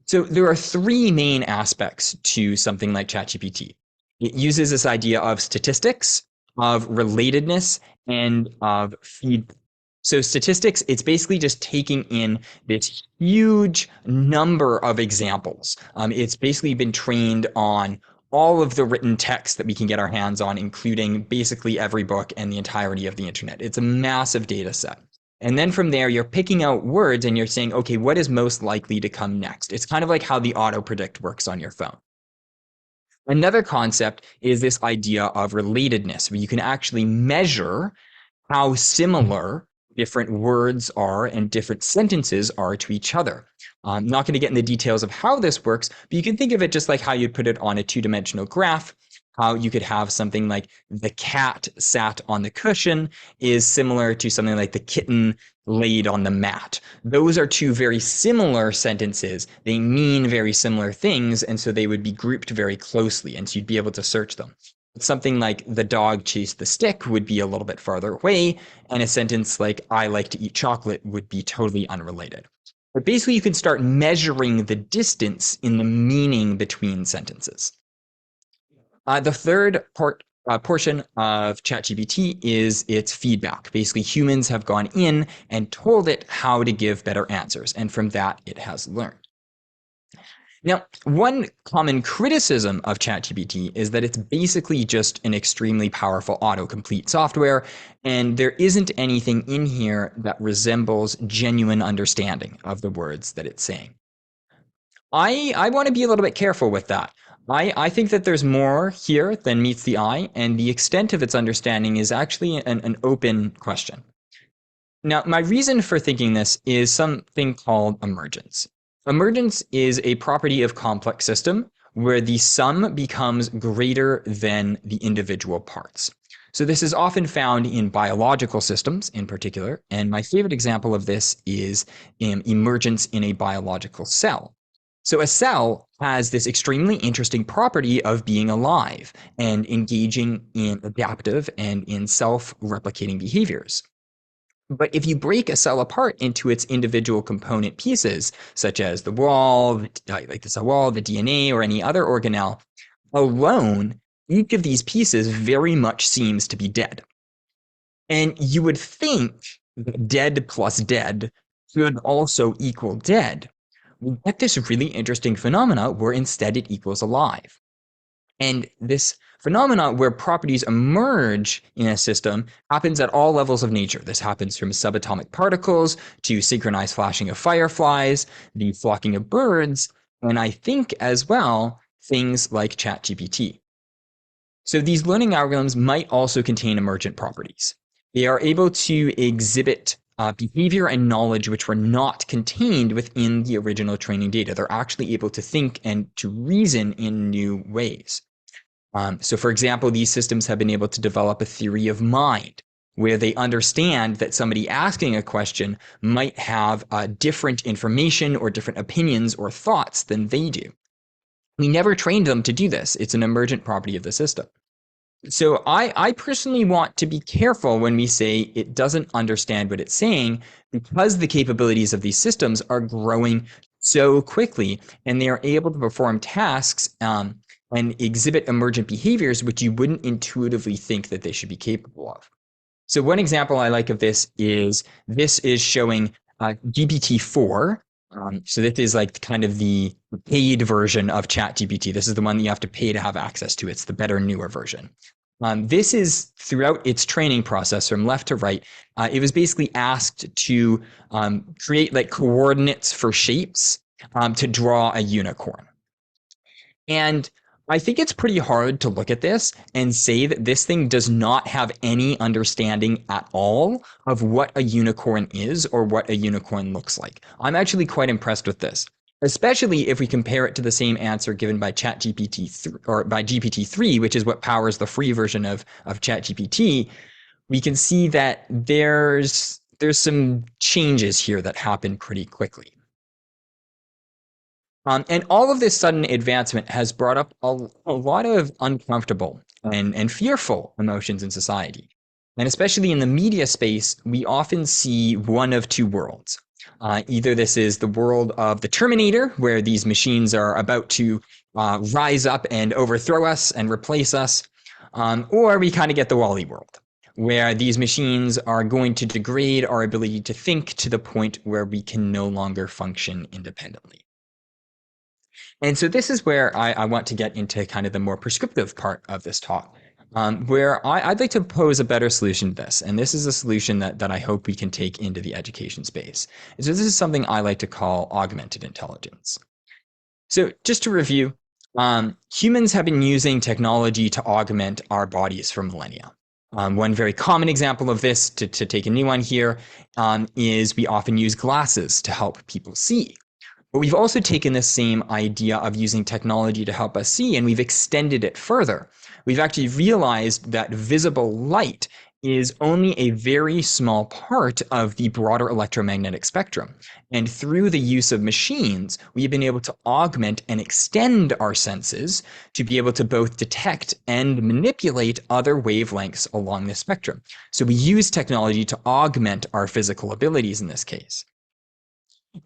Speaker 2: So there are three main aspects to something like ChatGPT. It uses this idea of statistics, of relatedness, and of feedback. So statistics, it's basically just taking in this huge number of examples. It's basically been trained on all of the written text that we can get our hands on, including basically every book and the entirety of the internet. It's a massive data set. And then from there, you're picking out words and you're saying, okay, what is most likely to come next? It's kind of like how the auto predict works on your phone. Another concept is this idea of relatedness, where you can actually measure how similar different words are and different sentences are to each other. I'm not going to get in the details of how this works, but you can think of it just like how you'd put it on a two-dimensional graph, how you could have something like the cat sat on the cushion is similar to something like the kitten laid on the mat. Those are two very similar sentences. They mean very similar things, and so they would be grouped very closely, and so you'd be able to search them. Something like the dog chased the stick would be a little bit farther away, and a sentence like I like to eat chocolate would be totally unrelated. But basically, you can start measuring the distance in the meaning between sentences. The third portion of ChatGPT is its feedback. Basically, humans have gone in and told it how to give better answers, and from that, it has learned. Now, one common criticism of ChatGPT is that it's basically just an extremely powerful autocomplete software, and there isn't anything in here that resembles genuine understanding of the words that it's saying. I want to be a little bit careful with that. I think that there's more here than meets the eye, and the extent of its understanding is actually an open question. Now, my reason for thinking this is something called emergence. Emergence is a property of complex system where the sum becomes greater than the individual parts. So this is often found in biological systems in particular, and my favorite example of this is emergence in a biological cell. So a cell has this extremely interesting property of being alive and engaging in adaptive and in self-replicating behaviors. But if you break a cell apart into its individual component pieces, such as the wall, like the cell wall, the DNA, or any other organelle, alone, each of these pieces very much seems to be dead. And you would think that dead plus dead should also equal dead. We get this really interesting phenomena where instead it equals alive. And this phenomena where properties emerge in a system happens at all levels of nature. This happens from subatomic particles to synchronized flashing of fireflies, the flocking of birds, and I think as well, things like ChatGPT. So these learning algorithms might also contain emergent properties. They are able to exhibit behavior and knowledge which were not contained within the original training data. They're actually able to think and to reason in new ways. So for example, these systems have been able to develop a theory of mind, where they understand that somebody asking a question might have different information or different opinions or thoughts than they do. We never trained them to do this. It's an emergent property of the system. So I personally want to be careful when we say it doesn't understand what it's saying, because the capabilities of these systems are growing so quickly, and they are able to perform tasks and exhibit emergent behaviors which you wouldn't intuitively think that they should be capable of. So one example I like of this is showing GPT-4. So this is like kind of the paid version of ChatGPT. This is the one that you have to pay to have access to. It's the better, newer version. This is throughout its training process from left to right. It was basically asked to create like coordinates for shapes to draw a unicorn. And I think it's pretty hard to look at this and say that this thing does not have any understanding at all of what a unicorn is or what a unicorn looks like. I'm actually quite impressed with this, especially if we compare it to the same answer given by ChatGPT or by GPT-3, which is what powers the free version of ChatGPT. We can see that there's some changes here that happen pretty quickly. And all of this sudden advancement has brought up a lot of uncomfortable and fearful emotions in society. And especially in the media space, we often see one of two worlds. Either this is the world of the Terminator, where these machines are about to rise up and overthrow us and replace us, or we kind of get the WALL-E world, where these machines are going to degrade our ability to think to the point where we can no longer function independently. And so this is where I want to get into kind of the more prescriptive part of this talk, where I'd like to pose a better solution to this. And this is a solution that I hope we can take into the education space. And so this is something I like to call augmented intelligence. So just to review, humans have been using technology to augment our bodies for millennia. One very common example of this, to take a new one here, is we often use glasses to help people see. But we've also taken this same idea of using technology to help us see, and we've extended it further. We've actually realized that visible light is only a very small part of the broader electromagnetic spectrum. And through the use of machines, we've been able to augment and extend our senses to be able to both detect and manipulate other wavelengths along the spectrum. So we use technology to augment our physical abilities in this case.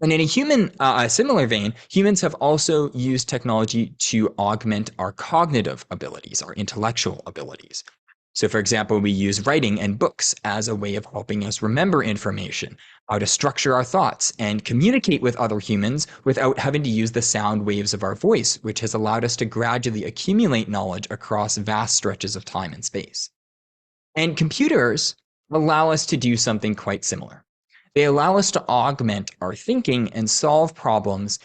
Speaker 2: And in a similar vein, humans have also used technology to augment our cognitive abilities, our intellectual abilities. So for example, we use writing and books as a way of helping us remember information, how to structure our thoughts, and communicate with other humans without having to use the sound waves of our voice, which has allowed us to gradually accumulate knowledge across vast stretches of time and space. And computers allow us to do something quite similar. They allow us to augment our thinking and solve problems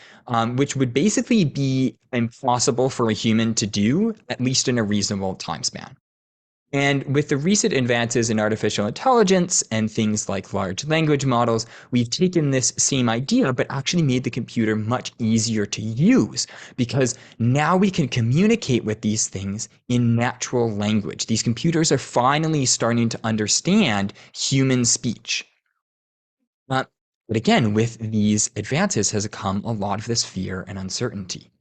Speaker 2: which would basically be impossible for a human to do, at least in a reasonable time span. And with the recent advances in artificial intelligence and things like large language models, we've taken this same idea, but actually made the computer much easier to use, because now we can communicate with these things in natural language. These computers are finally starting to understand human speech. But again, with these advances has come a lot of this fear and uncertainty.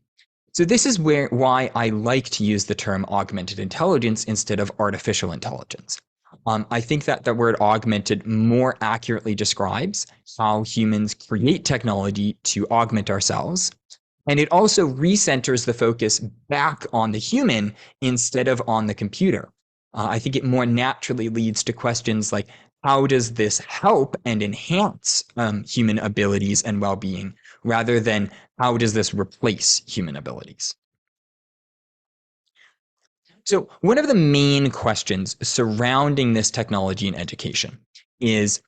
Speaker 2: So this is why I like to use the term augmented intelligence instead of artificial intelligence. I think that the word augmented more accurately describes how humans create technology to augment ourselves, And it also recenters the focus back on the human instead of on the computer. I think it more naturally leads to questions like, how does this help and enhance human abilities and well-being, rather than how does this replace human abilities? So one of the main questions surrounding this technology in education is,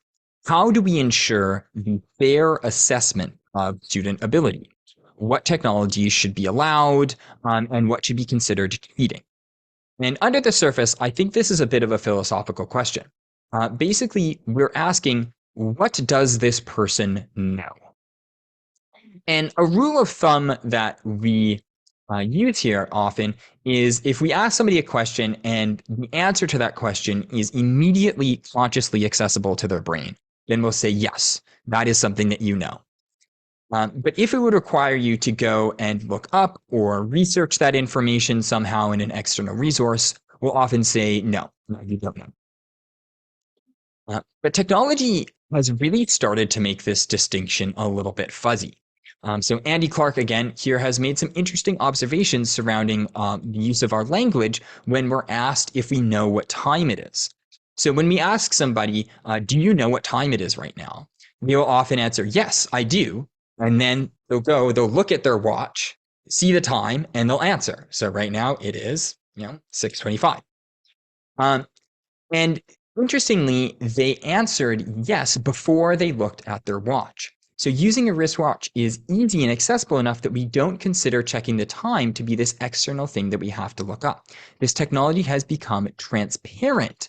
Speaker 2: how do we ensure the fair assessment of student ability? What technologies should be allowed, and what should be considered cheating? And under the surface, I think this is a bit of a philosophical question. Basically, we're asking, what does this person know? And a rule of thumb that we use here often is, if we ask somebody a question and the answer to that question is immediately consciously accessible to their brain, then we'll say, yes, that is something that you know. But if it would require you to go and look up or research that information somehow in an external resource, we'll often say, no, you don't know. But technology has really started to make this distinction a little bit fuzzy. So Andy Clark, again, here has made some interesting observations surrounding the use of our language when we're asked if we know what time it is. So when we ask somebody, do you know what time it is right now? They'll often answer, yes, I do. And then they'll look at their watch, see the time, and they'll answer. So right now it is, 6:25. And interestingly, they answered yes before they looked at their watch. So using a wristwatch is easy and accessible enough that we don't consider checking the time to be this external thing that we have to look up. This technology has become transparent,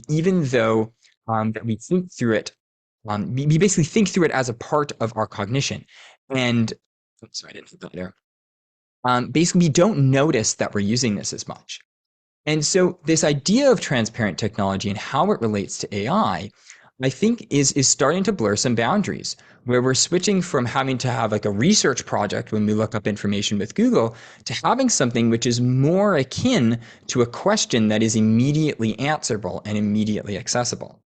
Speaker 2: even though that we think through it. We basically think through it as a part of our cognition. And sorry, I didn't put that there. Basically, we don't notice that we're using this as much. And so this idea of transparent technology and how it relates to AI, I think is starting to blur some boundaries, where we're switching from having to have like a research project when we look up information with Google to having something which is more akin to a question that is immediately answerable and immediately accessible.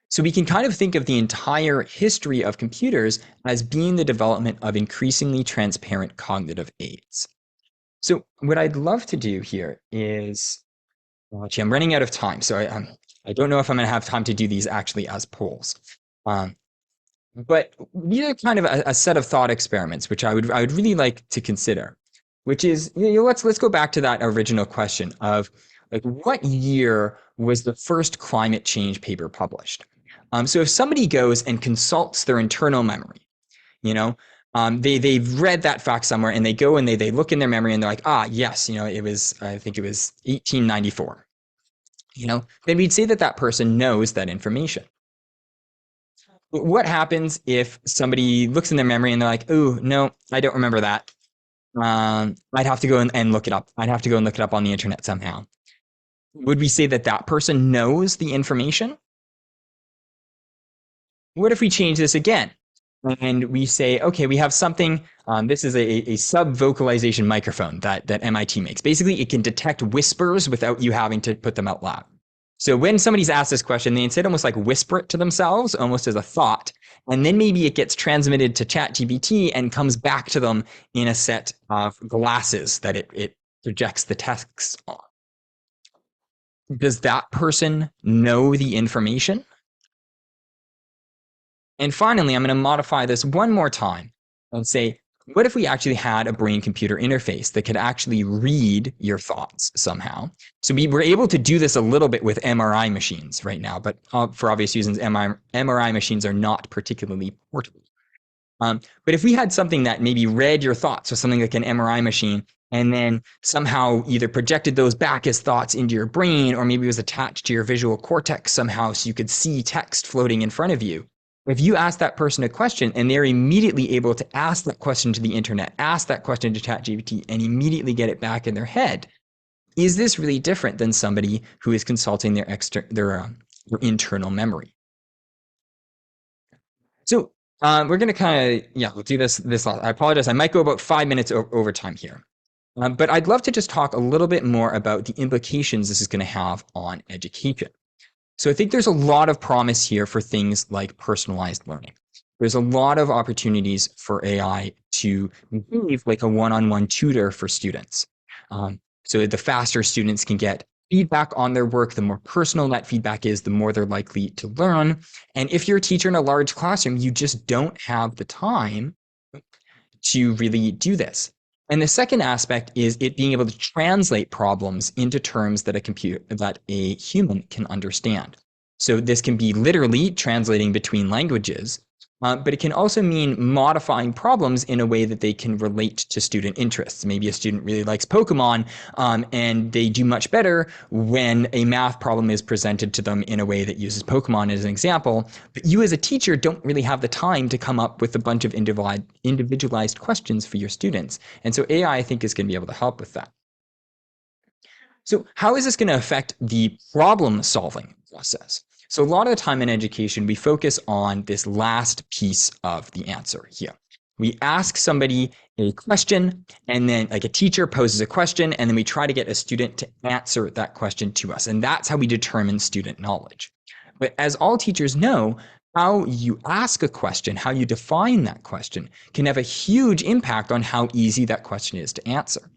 Speaker 2: So we can kind of think of the entire history of computers as being the development of increasingly transparent cognitive aids. So what I'd love to do here is, actually, I'm running out of time, so I don't know if I'm going to have time to do these actually as polls. But these are kind of a set of thought experiments, which I would really like to consider, which is, let's go back to that original question of, like, what year was the first climate change paper published? So if somebody goes and consults their internal memory, they've read that fact somewhere, and they go and they look in their memory and they're like, yes, I think it was 1894. Then we'd say that person knows that information. But what happens if somebody looks in their memory and they're like, oh, no, I don't remember that. I'd have to go and look it up. I'd have to go and look it up on the internet somehow. Would we say that person knows the information? What if we change this again? And we say, okay, we have something, this is a sub-vocalization microphone that MIT makes. Basically, it can detect whispers without you having to put them out loud. So when somebody's asked this question, they instead almost like whisper it to themselves, almost as a thought. And then maybe it gets transmitted to ChatGPT and comes back to them in a set of glasses that it projects the text on. Does that person know the information? And finally, I'm going to modify this one more time and say, what if we actually had a brain-computer interface that could actually read your thoughts somehow? So we were able to do this a little bit with MRI machines right now, but for obvious reasons, MRI machines are not particularly portable. But if we had something that maybe read your thoughts, so something like an MRI machine, and then somehow either projected those back as thoughts into your brain, or maybe was attached to your visual cortex somehow so you could see text floating in front of you. If you ask that person a question and they're immediately able to ask that question to the internet, ask that question to ChatGPT, and immediately get it back in their head, is this really different than somebody who is consulting their internal memory? So we're going to we'll do this. I apologize. I might go about 5 minutes over time here. But I'd love to just talk a little bit more about the implications this is going to have on education. So I think there's a lot of promise here for things like personalized learning. There's a lot of opportunities for AI to behave like a one-on-one tutor for students. So the faster students can get feedback on their work, the more personal that feedback is, the more they're likely to learn. And if you're a teacher in a large classroom, you just don't have the time to really do this. And the second aspect is it being able to translate problems into terms that a human can understand. So this can be literally translating between languages, but it can also mean modifying problems in a way that they can relate to student interests. Maybe a student really likes Pokemon, and they do much better when a math problem is presented to them in a way that uses Pokemon as an example. But you as a teacher don't really have the time to come up with a bunch of individualized questions for your students. And so AI, I think, is going to be able to help with that. So how is this going to affect the problem-solving process? So a lot of the time in education, we focus on this last piece of the answer here. We ask somebody a question, and then like a teacher poses a question, and then we try to get a student to answer that question to us. And that's how we determine student knowledge. But as all teachers know, how you ask a question, how you define that question, can have a huge impact on how easy that question is to answer.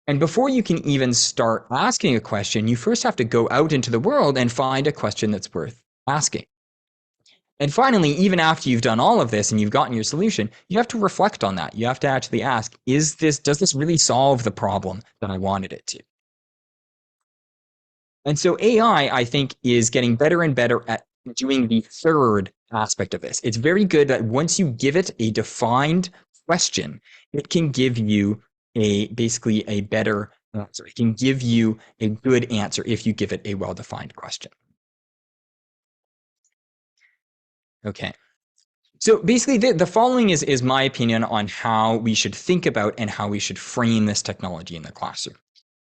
Speaker 2: And before you can even start asking a question, you first have to go out into the world and find a question that's worth asking. And finally, even after you've done all of this and you've gotten your solution, you have to reflect on that. You have to actually ask, does this really solve the problem that I wanted it to? And so AI, I think, is getting better and better at doing the third aspect of this. It's very good that once you give it a defined question, it can give you basically a better answer. It can give you a good answer if you give it a well-defined question. Okay. So basically the following is my opinion on how we should think about and how we should frame this technology in the classroom.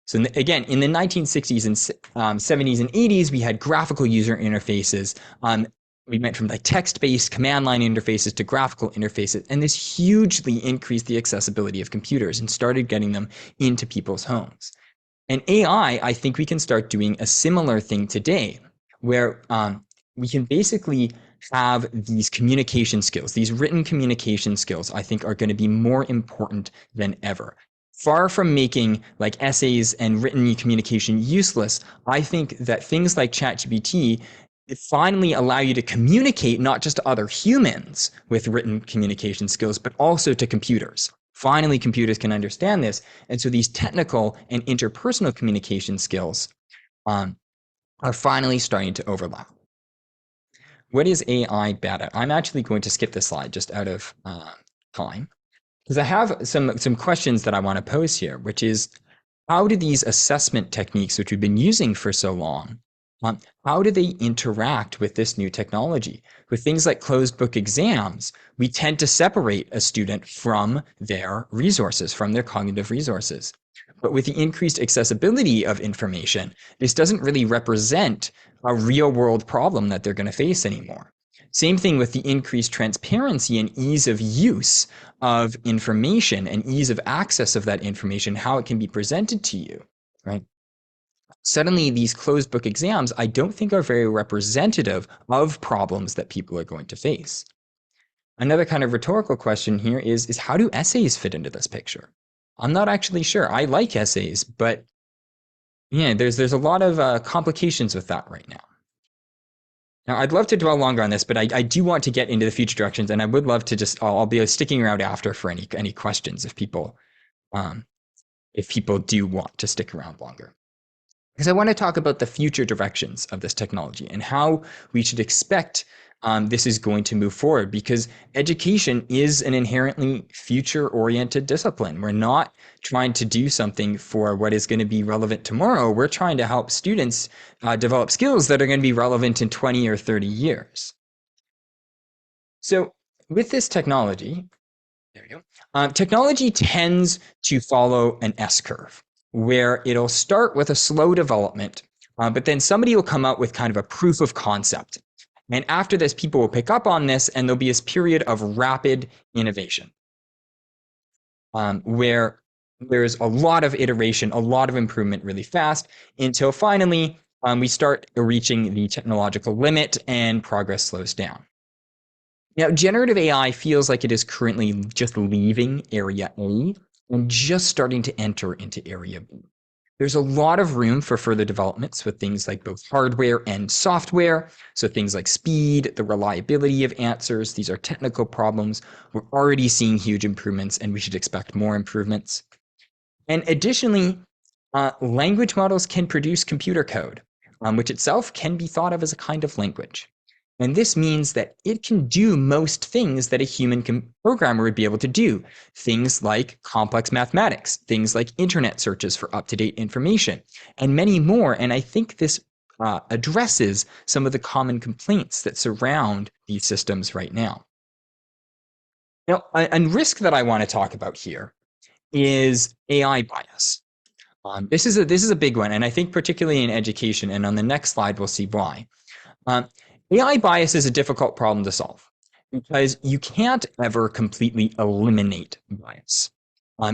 Speaker 2: So again, in the 1960s and 70s and 80s, we had graphical user interfaces. We went from like text-based command line interfaces to graphical interfaces, and this hugely increased the accessibility of computers and started getting them into people's homes. And AI, I think we can start doing a similar thing today, where we can basically have these communication skills, these written communication skills, I think are going to be more important than ever. Far from making like essays and written communication useless, I think that things like ChatGPT finally allow you to communicate not just to other humans with written communication skills, but also to computers. Finally, computers can understand this. And so these technical and interpersonal communication skills are finally starting to overlap. What is AI bad at? I'm actually going to skip this slide just out of time, because I have some questions that I want to pose here, which is, how do these assessment techniques, which we've been using for so long, how do they interact with this new technology? With things like closed book exams, we tend to separate a student from their resources, from their cognitive resources. But with the increased accessibility of information, this doesn't really represent a real world problem that they're going to face anymore. Same thing with the increased transparency and ease of use of information and ease of access of that information, how it can be presented to you, right? Suddenly, these closed book exams, I don't think are very representative of problems that people are going to face. Another kind of rhetorical question here is how do essays fit into this picture? I'm not actually sure. I like essays, but yeah, there's a lot of complications with that right now. Now, I'd love to dwell longer on this, but I do want to get into the future directions, and I would love to just, I'll be sticking around after for any questions if people do want to stick around longer. Because I want to talk about the future directions of this technology and how we should expect this is going to move forward, because education is an inherently future-oriented discipline. We're not trying to do something for what is going to be relevant tomorrow. We're trying to help students develop skills that are going to be relevant in 20 or 30 years. So with this technology, there we go. Technology tends to follow an S-curve, where it'll start with a slow development, but then somebody will come out with kind of a proof of concept. And after this, people will pick up on this, and there'll be this period of rapid innovation, where there's a lot of iteration, a lot of improvement really fast, until finally we start reaching the technological limit and progress slows down. Now, generative AI feels like it is currently just leaving area A and just starting to enter into area B. There's a lot of room for further developments with things like both hardware and software. So things like speed, the reliability of answers, these are technical problems. We're already seeing huge improvements, and we should expect more improvements. And additionally, language models can produce computer code, which itself can be thought of as a kind of language. And this means that it can do most things that a human programmer would be able to do. Things like complex mathematics, things like internet searches for up-to-date information, and many more. And I think this addresses some of the common complaints that surround these systems right now. Now, a risk that I want to talk about here is AI bias. This is a big one, and I think particularly in education, and on the next slide we'll see why. AI bias is a difficult problem to solve because you can't ever completely eliminate bias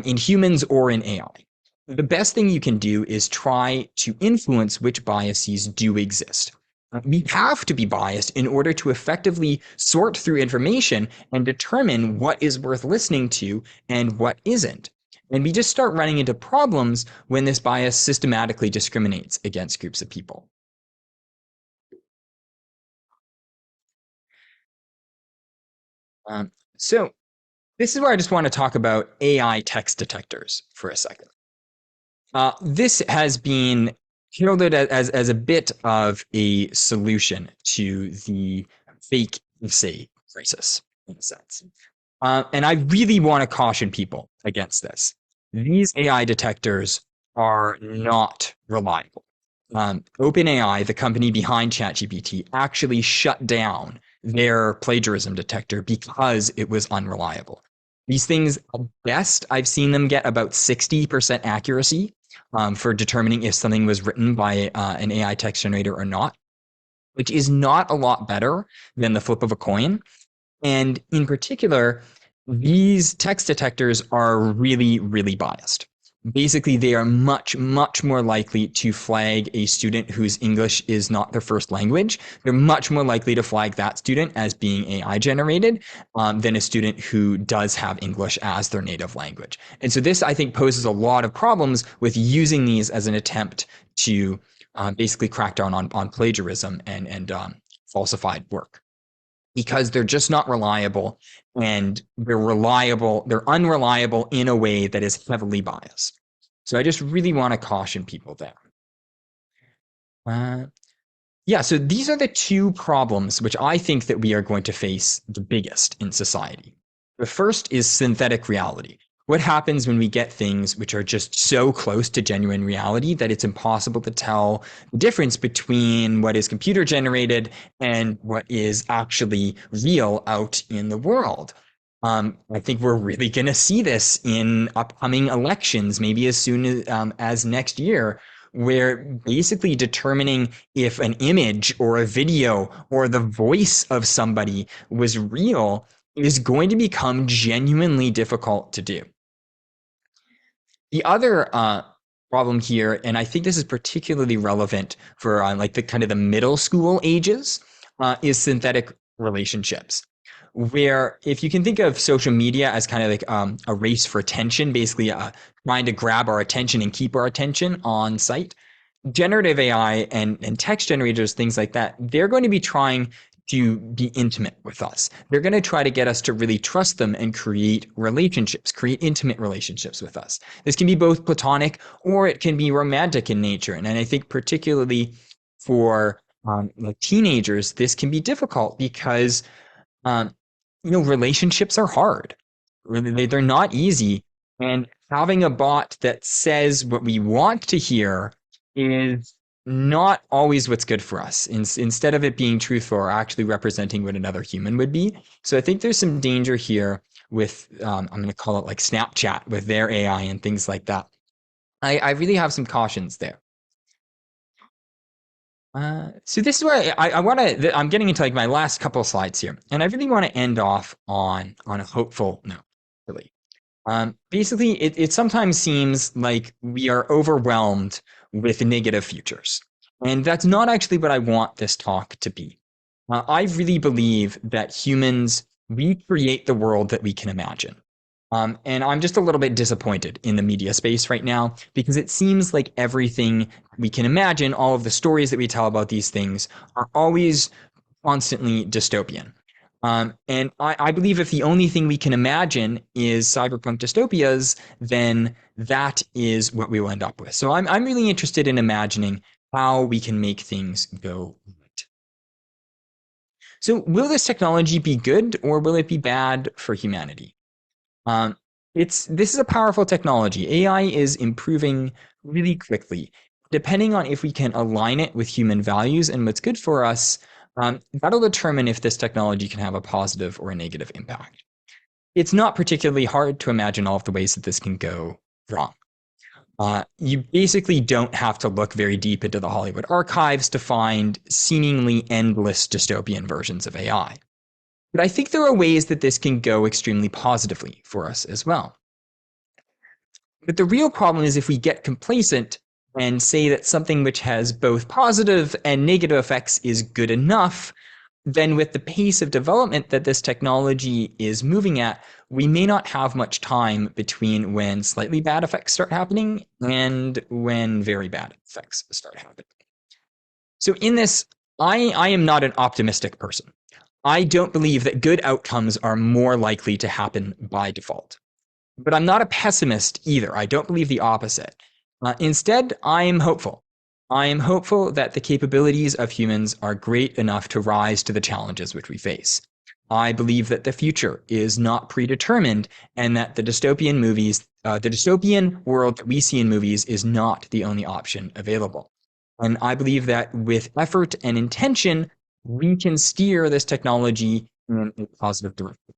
Speaker 2: in humans or in AI. The best thing you can do is try to influence which biases do exist. We have to be biased in order to effectively sort through information and determine what is worth listening to and what isn't. And we just start running into problems when this bias systematically discriminates against groups of people. So this is where I just want to talk about AI text detectors for a second. This has been heralded as a bit of a solution to the fake essay crisis, in a sense. And I really want to caution people against this. These AI detectors are not reliable. OpenAI, the company behind ChatGPT, actually shut down their plagiarism detector because it was unreliable. These things, at best, I've seen them get about 60% accuracy for determining if something was written by an AI text generator or not, which is not a lot better than the flip of a coin. And in particular, these text detectors are really, really biased. Basically, they are much, much more likely to flag a student whose English is not their first language. They're much more likely to flag that student as being AI generated than a student who does have English as their native language. And so this, I think, poses a lot of problems with using these as an attempt to basically crack down on plagiarism and falsified work, because they're just not reliable, and they're unreliable in a way that is heavily biased. So I just really want to caution people there. Yeah, so these are the two problems which I think that we are going to face the biggest in society. The first is synthetic reality. What happens when we get things which are just so close to genuine reality that it's impossible to tell the difference between what is computer generated and what is actually real out in the world? I think we're really going to see this in upcoming elections, maybe as soon as next year, where basically determining if an image or a video or the voice of somebody was real is going to become genuinely difficult to do. The other problem here, and I think this is particularly relevant for like the kind of the middle school ages, is synthetic relationships. Where if you can think of social media as kind of like a race for attention, basically trying to grab our attention and keep our attention on site, generative AI and text generators, things like that, they're going to be trying to be intimate with us. They're going to try to get us to really trust them and create relationships, create intimate relationships with us. This can be both platonic or it can be romantic in nature. And I think particularly for like teenagers, this can be difficult because relationships are hard. Really, they're not easy. And having a bot that says what we want to hear is not always what's good for us, instead of it being truthful or actually representing what another human would be. So I think there's some danger here with, I'm going to call it like Snapchat with their AI and things like that. I really have some cautions there. So this is where I want to, I'm getting into like my last couple of slides here, and I really want to end off on a hopeful note, really. Basically, it sometimes seems like we are overwhelmed with negative futures. And that's not actually what I want this talk to be. I really believe that humans we create the world that we can imagine. And I'm just a little bit disappointed in the media space right now because it seems like everything we can imagine, all of the stories that we tell about these things, are always constantly dystopian. And I believe if the only thing we can imagine is cyberpunk dystopias, then that is what we will end up with. So I'm really interested in imagining how we can make things go right. So will this technology be good or will it be bad for humanity? Um, this is a powerful technology. AI is improving really quickly. Depending on if we can align it with human values and what's good for us, that'll determine if this technology can have a positive or a negative impact. It's not particularly hard to imagine all of the ways that this can go wrong. You basically don't have to look very deep into the Hollywood archives to find seemingly endless dystopian versions of AI. But I think there are ways that this can go extremely positively for us as well. But the real problem is if we get complacent and say that something which has both positive and negative effects is good enough, then with the pace of development that this technology is moving at, we may not have much time between when slightly bad effects start happening and when very bad effects start happening. So in this, I am not an optimistic person. I don't believe that good outcomes are more likely to happen by default. But I'm not a pessimist either. I don't believe the opposite. Instead, I am hopeful. I am hopeful that the capabilities of humans are great enough to rise to the challenges which we face. I believe that the future is not predetermined and that the dystopian world that we see in movies is not the only option available. And I believe that with effort and intention, we can steer this technology in a positive direction.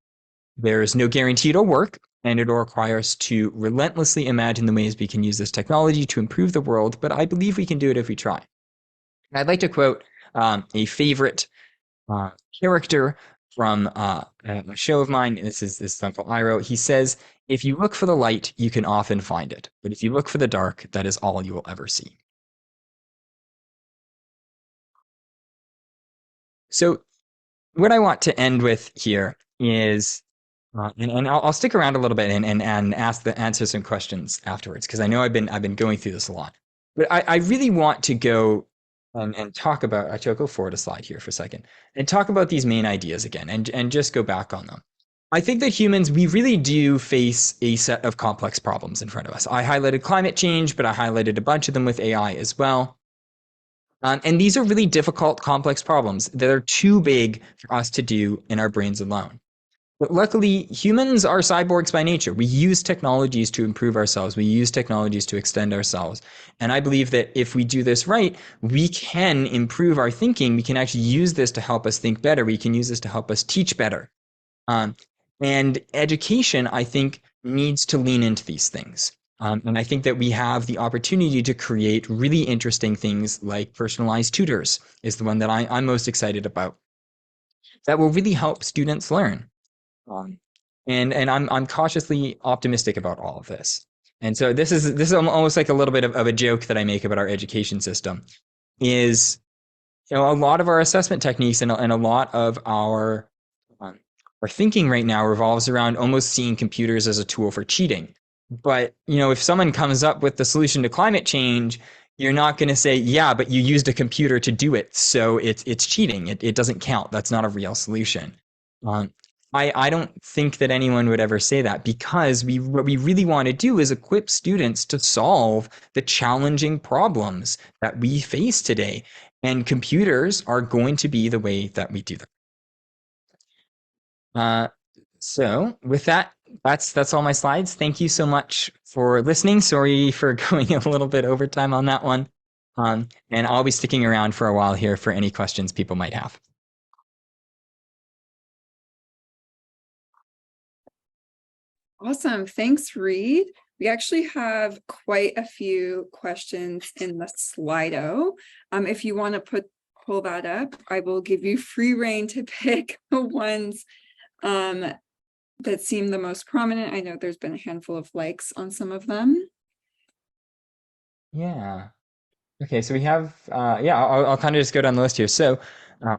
Speaker 2: There is no guarantee it'll work, and it'll require us to relentlessly imagine the ways we can use this technology to improve the world, but I believe we can do it if we try. I'd like to quote a favorite character from a show of mine. This is Uncle Iroh. He says, "If you look for the light, you can often find it. But if you look for the dark, that is all you will ever see." So what I want to end with here is, and I'll stick around a little bit and answer some questions afterwards because I know I've been going through this a lot. But I really want to go and talk about. Actually, I'll go forward a slide here for a second and talk about these main ideas again and just go back on them. I think that humans, we really do face a set of complex problems in front of us. I highlighted climate change, but I highlighted a bunch of them with AI as well. And these are really difficult, complex problems that are too big for us to do in our brains alone. But luckily, humans are cyborgs by nature. We use technologies to improve ourselves. We use technologies to extend ourselves. And I believe that if we do this right, we can improve our thinking. We can actually use this to help us think better. We can use this to help us teach better. And education, I think, needs to lean into these things. And I think that we have the opportunity to create really interesting things like personalized tutors is the one that I'm most excited about. That will really help students learn. And I'm cautiously optimistic about all of this. And so this is almost like a little bit of a joke that I make about our education system is, a lot of our assessment techniques and a lot of our thinking right now revolves around almost seeing computers as a tool for cheating. But, if someone comes up with the solution to climate change, you're not going to say, yeah, but you used a computer to do it, so it's cheating. It doesn't count. That's not a real solution. I don't think that anyone would ever say that because what we really want to do is equip students to solve the challenging problems that we face today. And computers are going to be the way that we do that. So with that, that's all my slides. Thank you so much for listening. Sorry for going a little bit over time on that one. And I'll be sticking around for a while here for any questions people might have.
Speaker 1: Awesome. Thanks, Reid. We actually have quite a few questions in the Slido. If you want to pull that up, I will give you free rein to pick the ones that seem the most prominent. I know there's been a handful of likes on some of them.
Speaker 2: Yeah. Okay, so we have, I'll kind of just go down the list here. So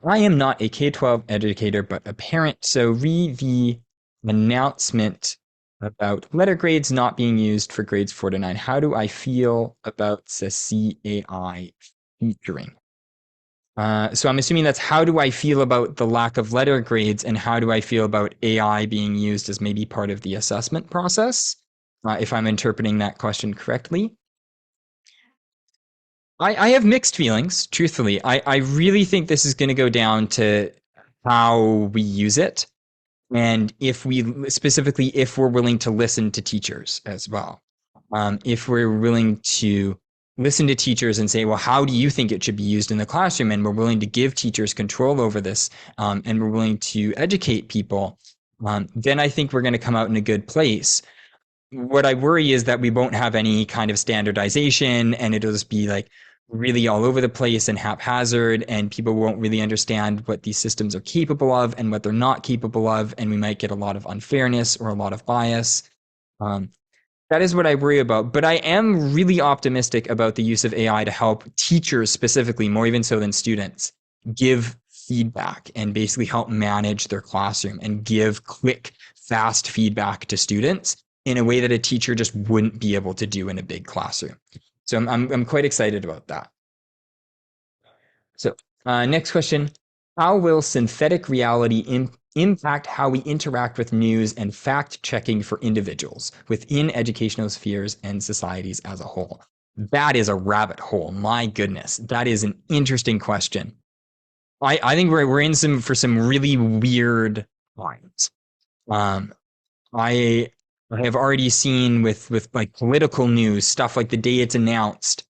Speaker 2: I am not a K-12 educator, but a parent. So read the announcement about letter grades not being used for grades 4 to 9. How do I feel about the CAI featuring? So I'm assuming that's how do I feel about the lack of letter grades and how do I feel about AI being used as maybe part of the assessment process, if I'm interpreting that question correctly. I have mixed feelings, truthfully. I really think this is going to go down to how we use it. And if we're willing to listen to teachers as well. If we're willing to listen to teachers and say, well, how do you think it should be used in the classroom? And we're willing to give teachers control over this, and we're willing to educate people, then I think we're going to come out in a good place. What I worry is that we won't have any kind of standardization and it'll just be like really all over the place and haphazard, and people won't really understand what these systems are capable of and what they're not capable of, and we might get a lot of unfairness or a lot of bias. That is what I worry about, but I am really optimistic about the use of AI to help teachers specifically, more even so than students, give feedback and basically help manage their classroom and give quick, fast feedback to students in a way that a teacher just wouldn't be able to do in a big classroom. So I'm quite excited about that. So next question, how will synthetic reality impact how we interact with news and fact checking for individuals within educational spheres and societies as a whole? That is a rabbit hole. My goodness, that is an interesting question. I think we're in for some really weird lines. I have already seen with like political news stuff like the day it's announced,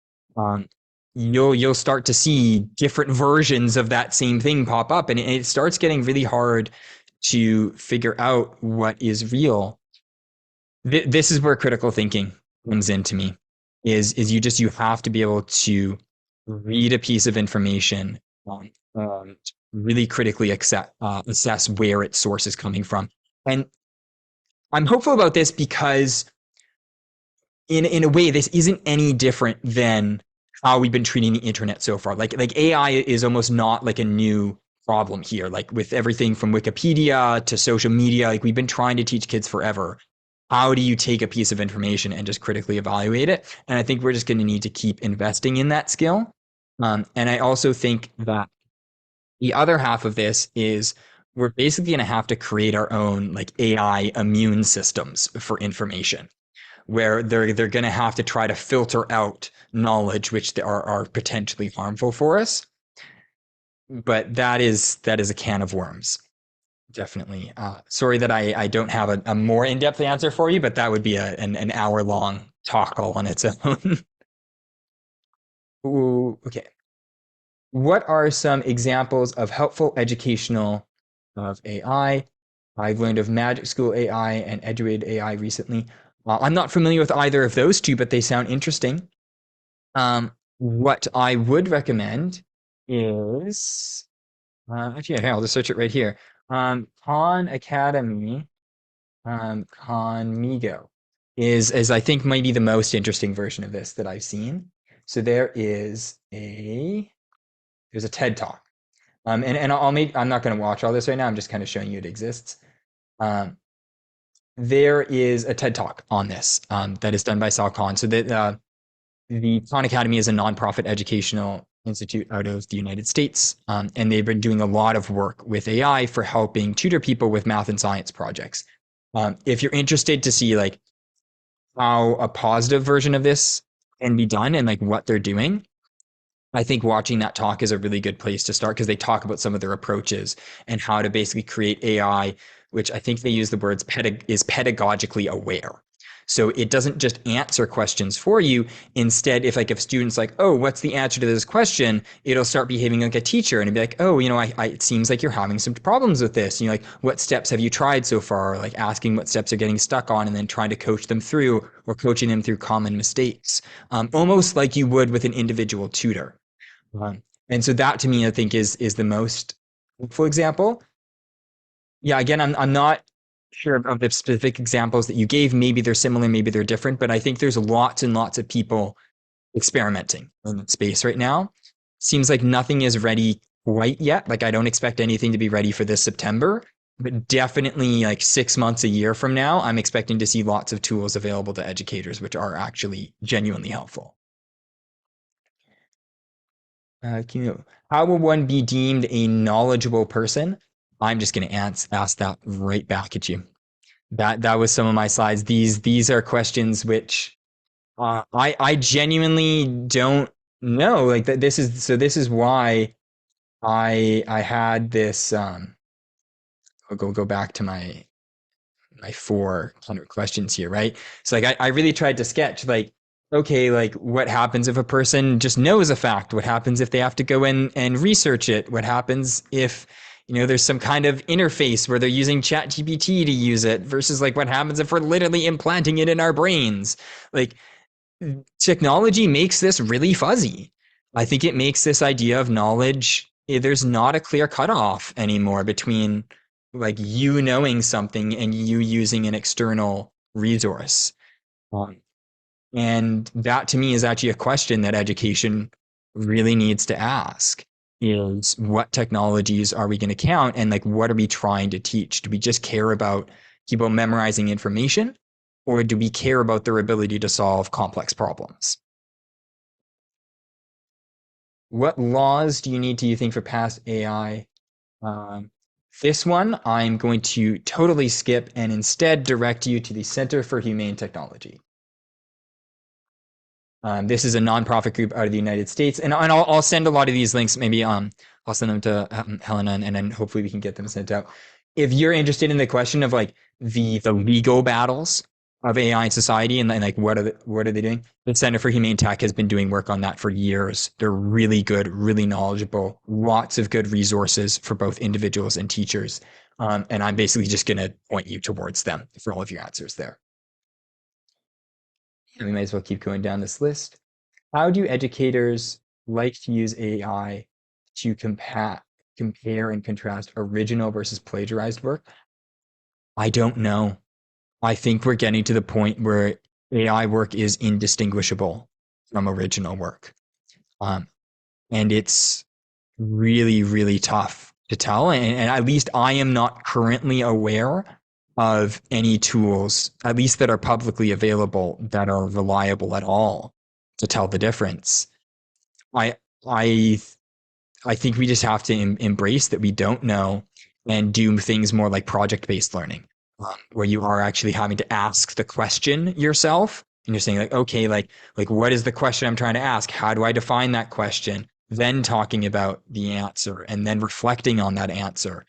Speaker 2: you'll start to see different versions of that same thing pop up, and it starts getting really hard to figure out what is real. This is where critical thinking comes into me. Is you have to be able to read a piece of information, really critically assess where its source is coming from. And I'm hopeful about this because in a way, this isn't any different than how we've been treating the internet so far. Like AI is almost not like a new problem here. Like with everything from Wikipedia to social media, like we've been trying to teach kids forever. How do you take a piece of information and just critically evaluate it? And I think we're just going to need to keep investing in that skill. And I also think that the other half of this is we're basically going to have to create our own like AI immune systems for information, where they're going to have to try to filter out knowledge which are potentially harmful for us. But that is a can of worms. Definitely. Sorry that I don't have a more in-depth answer for you, but that would be an hour-long talk all on its own. Ooh, okay. What are some examples of helpful educational of AI? I've learned of Magic School AI and Eduaid AI recently. I'm not familiar with either of those two, but they sound interesting. What I would recommend is, actually, I'll just search it right here. Khan Academy, Conmigo is I think might be the most interesting version of this that I've seen. So there's a TED Talk. And I'm not going to watch all this right now. I'm just kind of showing you it exists. There is a TED Talk on this that is done by Sal Khan. So that the Khan Academy is a nonprofit educational institute out of the United States, and they've been doing a lot of work with AI for helping tutor people with math and science projects. If you're interested to see like how a positive version of this can be done and like what they're doing, I think watching that talk is a really good place to start because they talk about some of their approaches and how to basically create AI, which I think they use the words is pedagogically aware. So it doesn't just answer questions for you. Instead, if student's like, oh, what's the answer to this question? It'll start behaving like a teacher and it'll be like, oh, it seems like you're having some problems with this. Like, what steps have you tried so far? Or like asking what steps are getting stuck on and then trying to coach them through or coaching them through common mistakes, almost like you would with an individual tutor. And so that to me, I think is the most helpful example. Yeah, again, I'm not sure of the specific examples that you gave. Maybe they're similar, maybe they're different, but I think there's lots and lots of people experimenting in that space right now. Seems like nothing is ready quite yet. Like I don't expect anything to be ready for this September, but definitely like 6 months, a year from now, I'm expecting to see lots of tools available to educators, which are actually genuinely helpful. How will one be deemed a knowledgeable person? I'm just going to ask that right back at you. That was some of my slides. These are questions which I genuinely don't know. Like that. This is why I had this. I'll go back to my 400 questions here, right? So like I really tried to sketch like, okay, like what happens if a person just knows a fact? What happens if they have to go in and research it? What happens if, there's some kind of interface where they're using ChatGPT to use it versus like what happens if we're literally implanting it in our brains? Like technology makes this really fuzzy. I think it makes this idea of knowledge, there's not a clear cutoff anymore between like you knowing something and you using an external resource. And that to me is actually a question that education really needs to ask is what technologies are we going to count and like what are we trying to teach? Do we just care about people memorizing information or do we care about their ability to solve complex problems? What laws do you think for past AI? This one I'm going to totally skip and instead direct you to the Center for Humane Technology. This is a nonprofit group out of the United States, and I'll send a lot of these links. Maybe I'll send them to Helena, and then hopefully we can get them sent out. If you're interested in the question of like the legal battles of AI in society and like what are they doing, the Center for Humane Tech has been doing work on that for years. They're really good, really knowledgeable, lots of good resources for both individuals and teachers. And I'm basically just going to point you towards them for all of your answers there. And we might as well keep going down this list. How do educators like to use AI to compare and contrast original versus plagiarized work? I don't know. I think we're getting to the point where AI work is indistinguishable from original work. And it's really, really tough to tell. And at least I am not currently aware of any tools, at least that are publicly available, that are reliable at all to tell the difference. I think we just have to embrace that we don't know and do things more like project-based learning, where you are actually having to ask the question yourself, and you're saying like, okay, like what is the question I'm trying to ask? How do I define that question? Then talking about the answer and then reflecting on that answer.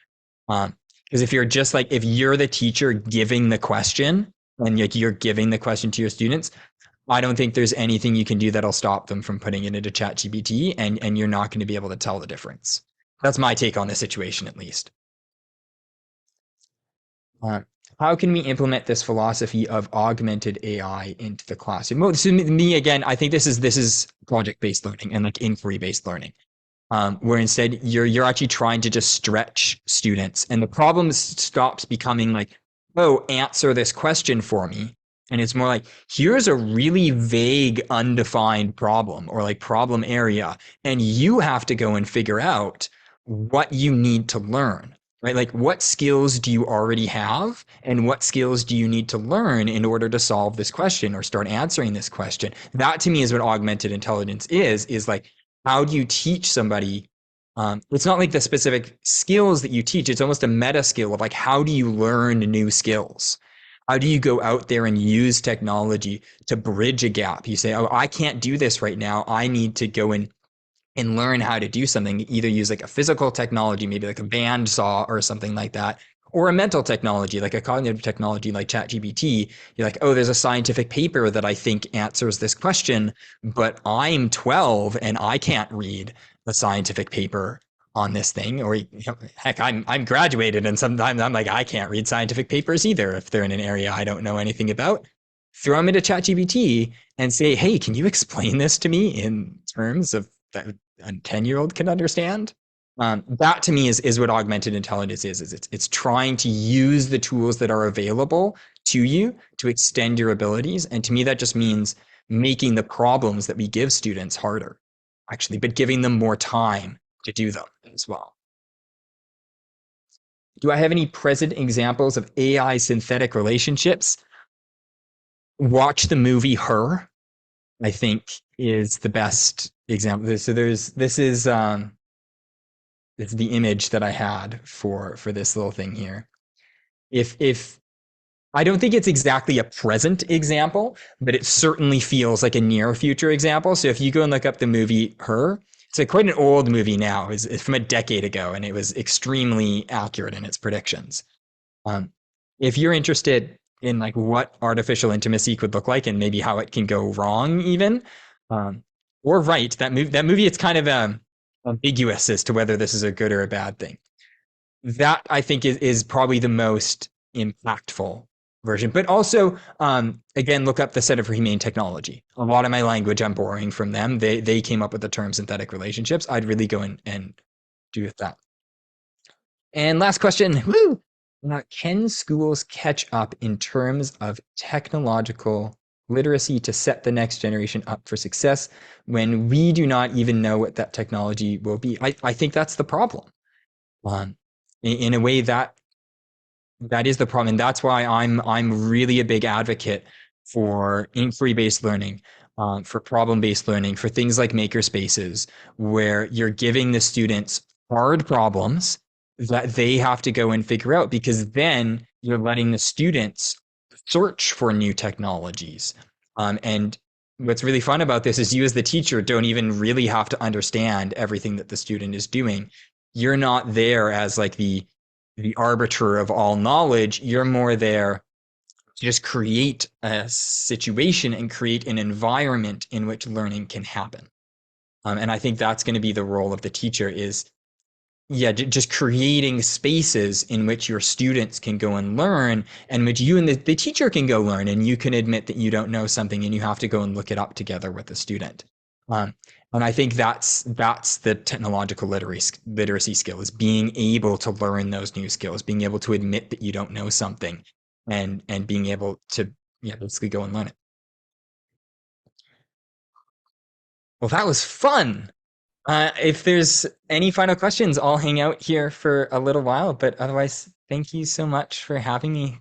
Speaker 2: Because if you're the teacher giving the question and you're giving the question to your students, I don't think there's anything you can do that'll stop them from putting it into ChatGPT, and you're not going to be able to tell the difference. That's my take on the situation, at least. How can we implement this philosophy of augmented AI into the classroom? Well, to me, again, I think this is project-based learning and like inquiry-based learning, where instead you're actually trying to just stretch students, and the problem stops becoming like, oh, answer this question for me. And it's more like, here's a really vague, undefined problem or like problem area, and you have to go and figure out what you need to learn, right? Like what skills do you already have and what skills do you need to learn in order to solve this question or start answering this question? That to me is what augmented intelligence is like, how do you teach somebody? It's not like the specific skills that you teach. It's almost a meta skill of like, how do you learn new skills? How do you go out there and use technology to bridge a gap? You say, oh, I can't do this right now. I need to go in and learn how to do something, either use like a physical technology, maybe like a band saw or something like that, or a mental technology, like a cognitive technology like ChatGPT. You're like, oh, there's a scientific paper that I think answers this question, but I'm 12 and I can't read the scientific paper on this thing. Or heck, I'm graduated and sometimes I'm like, I can't read scientific papers either if they're in an area I don't know anything about. Throw them into ChatGPT and say, hey, can you explain this to me in terms of that a 10-year-old can understand? That to me is what augmented intelligence is it's trying to use the tools that are available to you to extend your abilities. And to me, that just means making the problems that we give students harder, actually, but giving them more time to do them as well. Do I have any present examples of AI synthetic relationships? Watch the movie Her, I think, is the best example. So this is the image that I had for this little thing here. If I don't think it's exactly a present example, but it certainly feels like a near future example. So if you go and look up the movie Her, it's quite an old movie now. It's from a decade ago, and it was extremely accurate in its predictions. If you're interested in like what artificial intimacy could look like and maybe how it can go wrong even, or right, that movie, it's kind of ambiguous as to whether this is a good or a bad thing. That I think is probably the most impactful version. But also, again, look up the Center for Humane Technology. A lot of my language I'm borrowing from them. They came up with the term synthetic relationships. I'd really go and do with that. And last question. Woo! Can schools catch up in terms of technological literacy to set the next generation up for success when we do not even know what that technology will be? I think that's the problem. In a way, that is the problem, and that's why I'm really a big advocate for inquiry-based learning, for problem-based learning, for things like maker spaces, where you're giving the students hard problems that they have to go and figure out, because then you're letting the students search for new technologies. And what's really fun about this is you as the teacher don't even really have to understand everything that the student is doing. You're not there as like the arbiter of all knowledge. You're more there to just create a situation and create an environment in which learning can happen. And I think that's going to be the role of the teacher is, just creating spaces in which your students can go and learn, and which you and the teacher can go learn, and you can admit that you don't know something and you have to go and look it up together with the student. And I think that's the technological literacy skill, is being able to learn those new skills, being able to admit that you don't know something, and being able to basically go and learn it. Well, that was fun. If there's any final questions, I'll hang out here for a little while, but otherwise, thank you so much for having me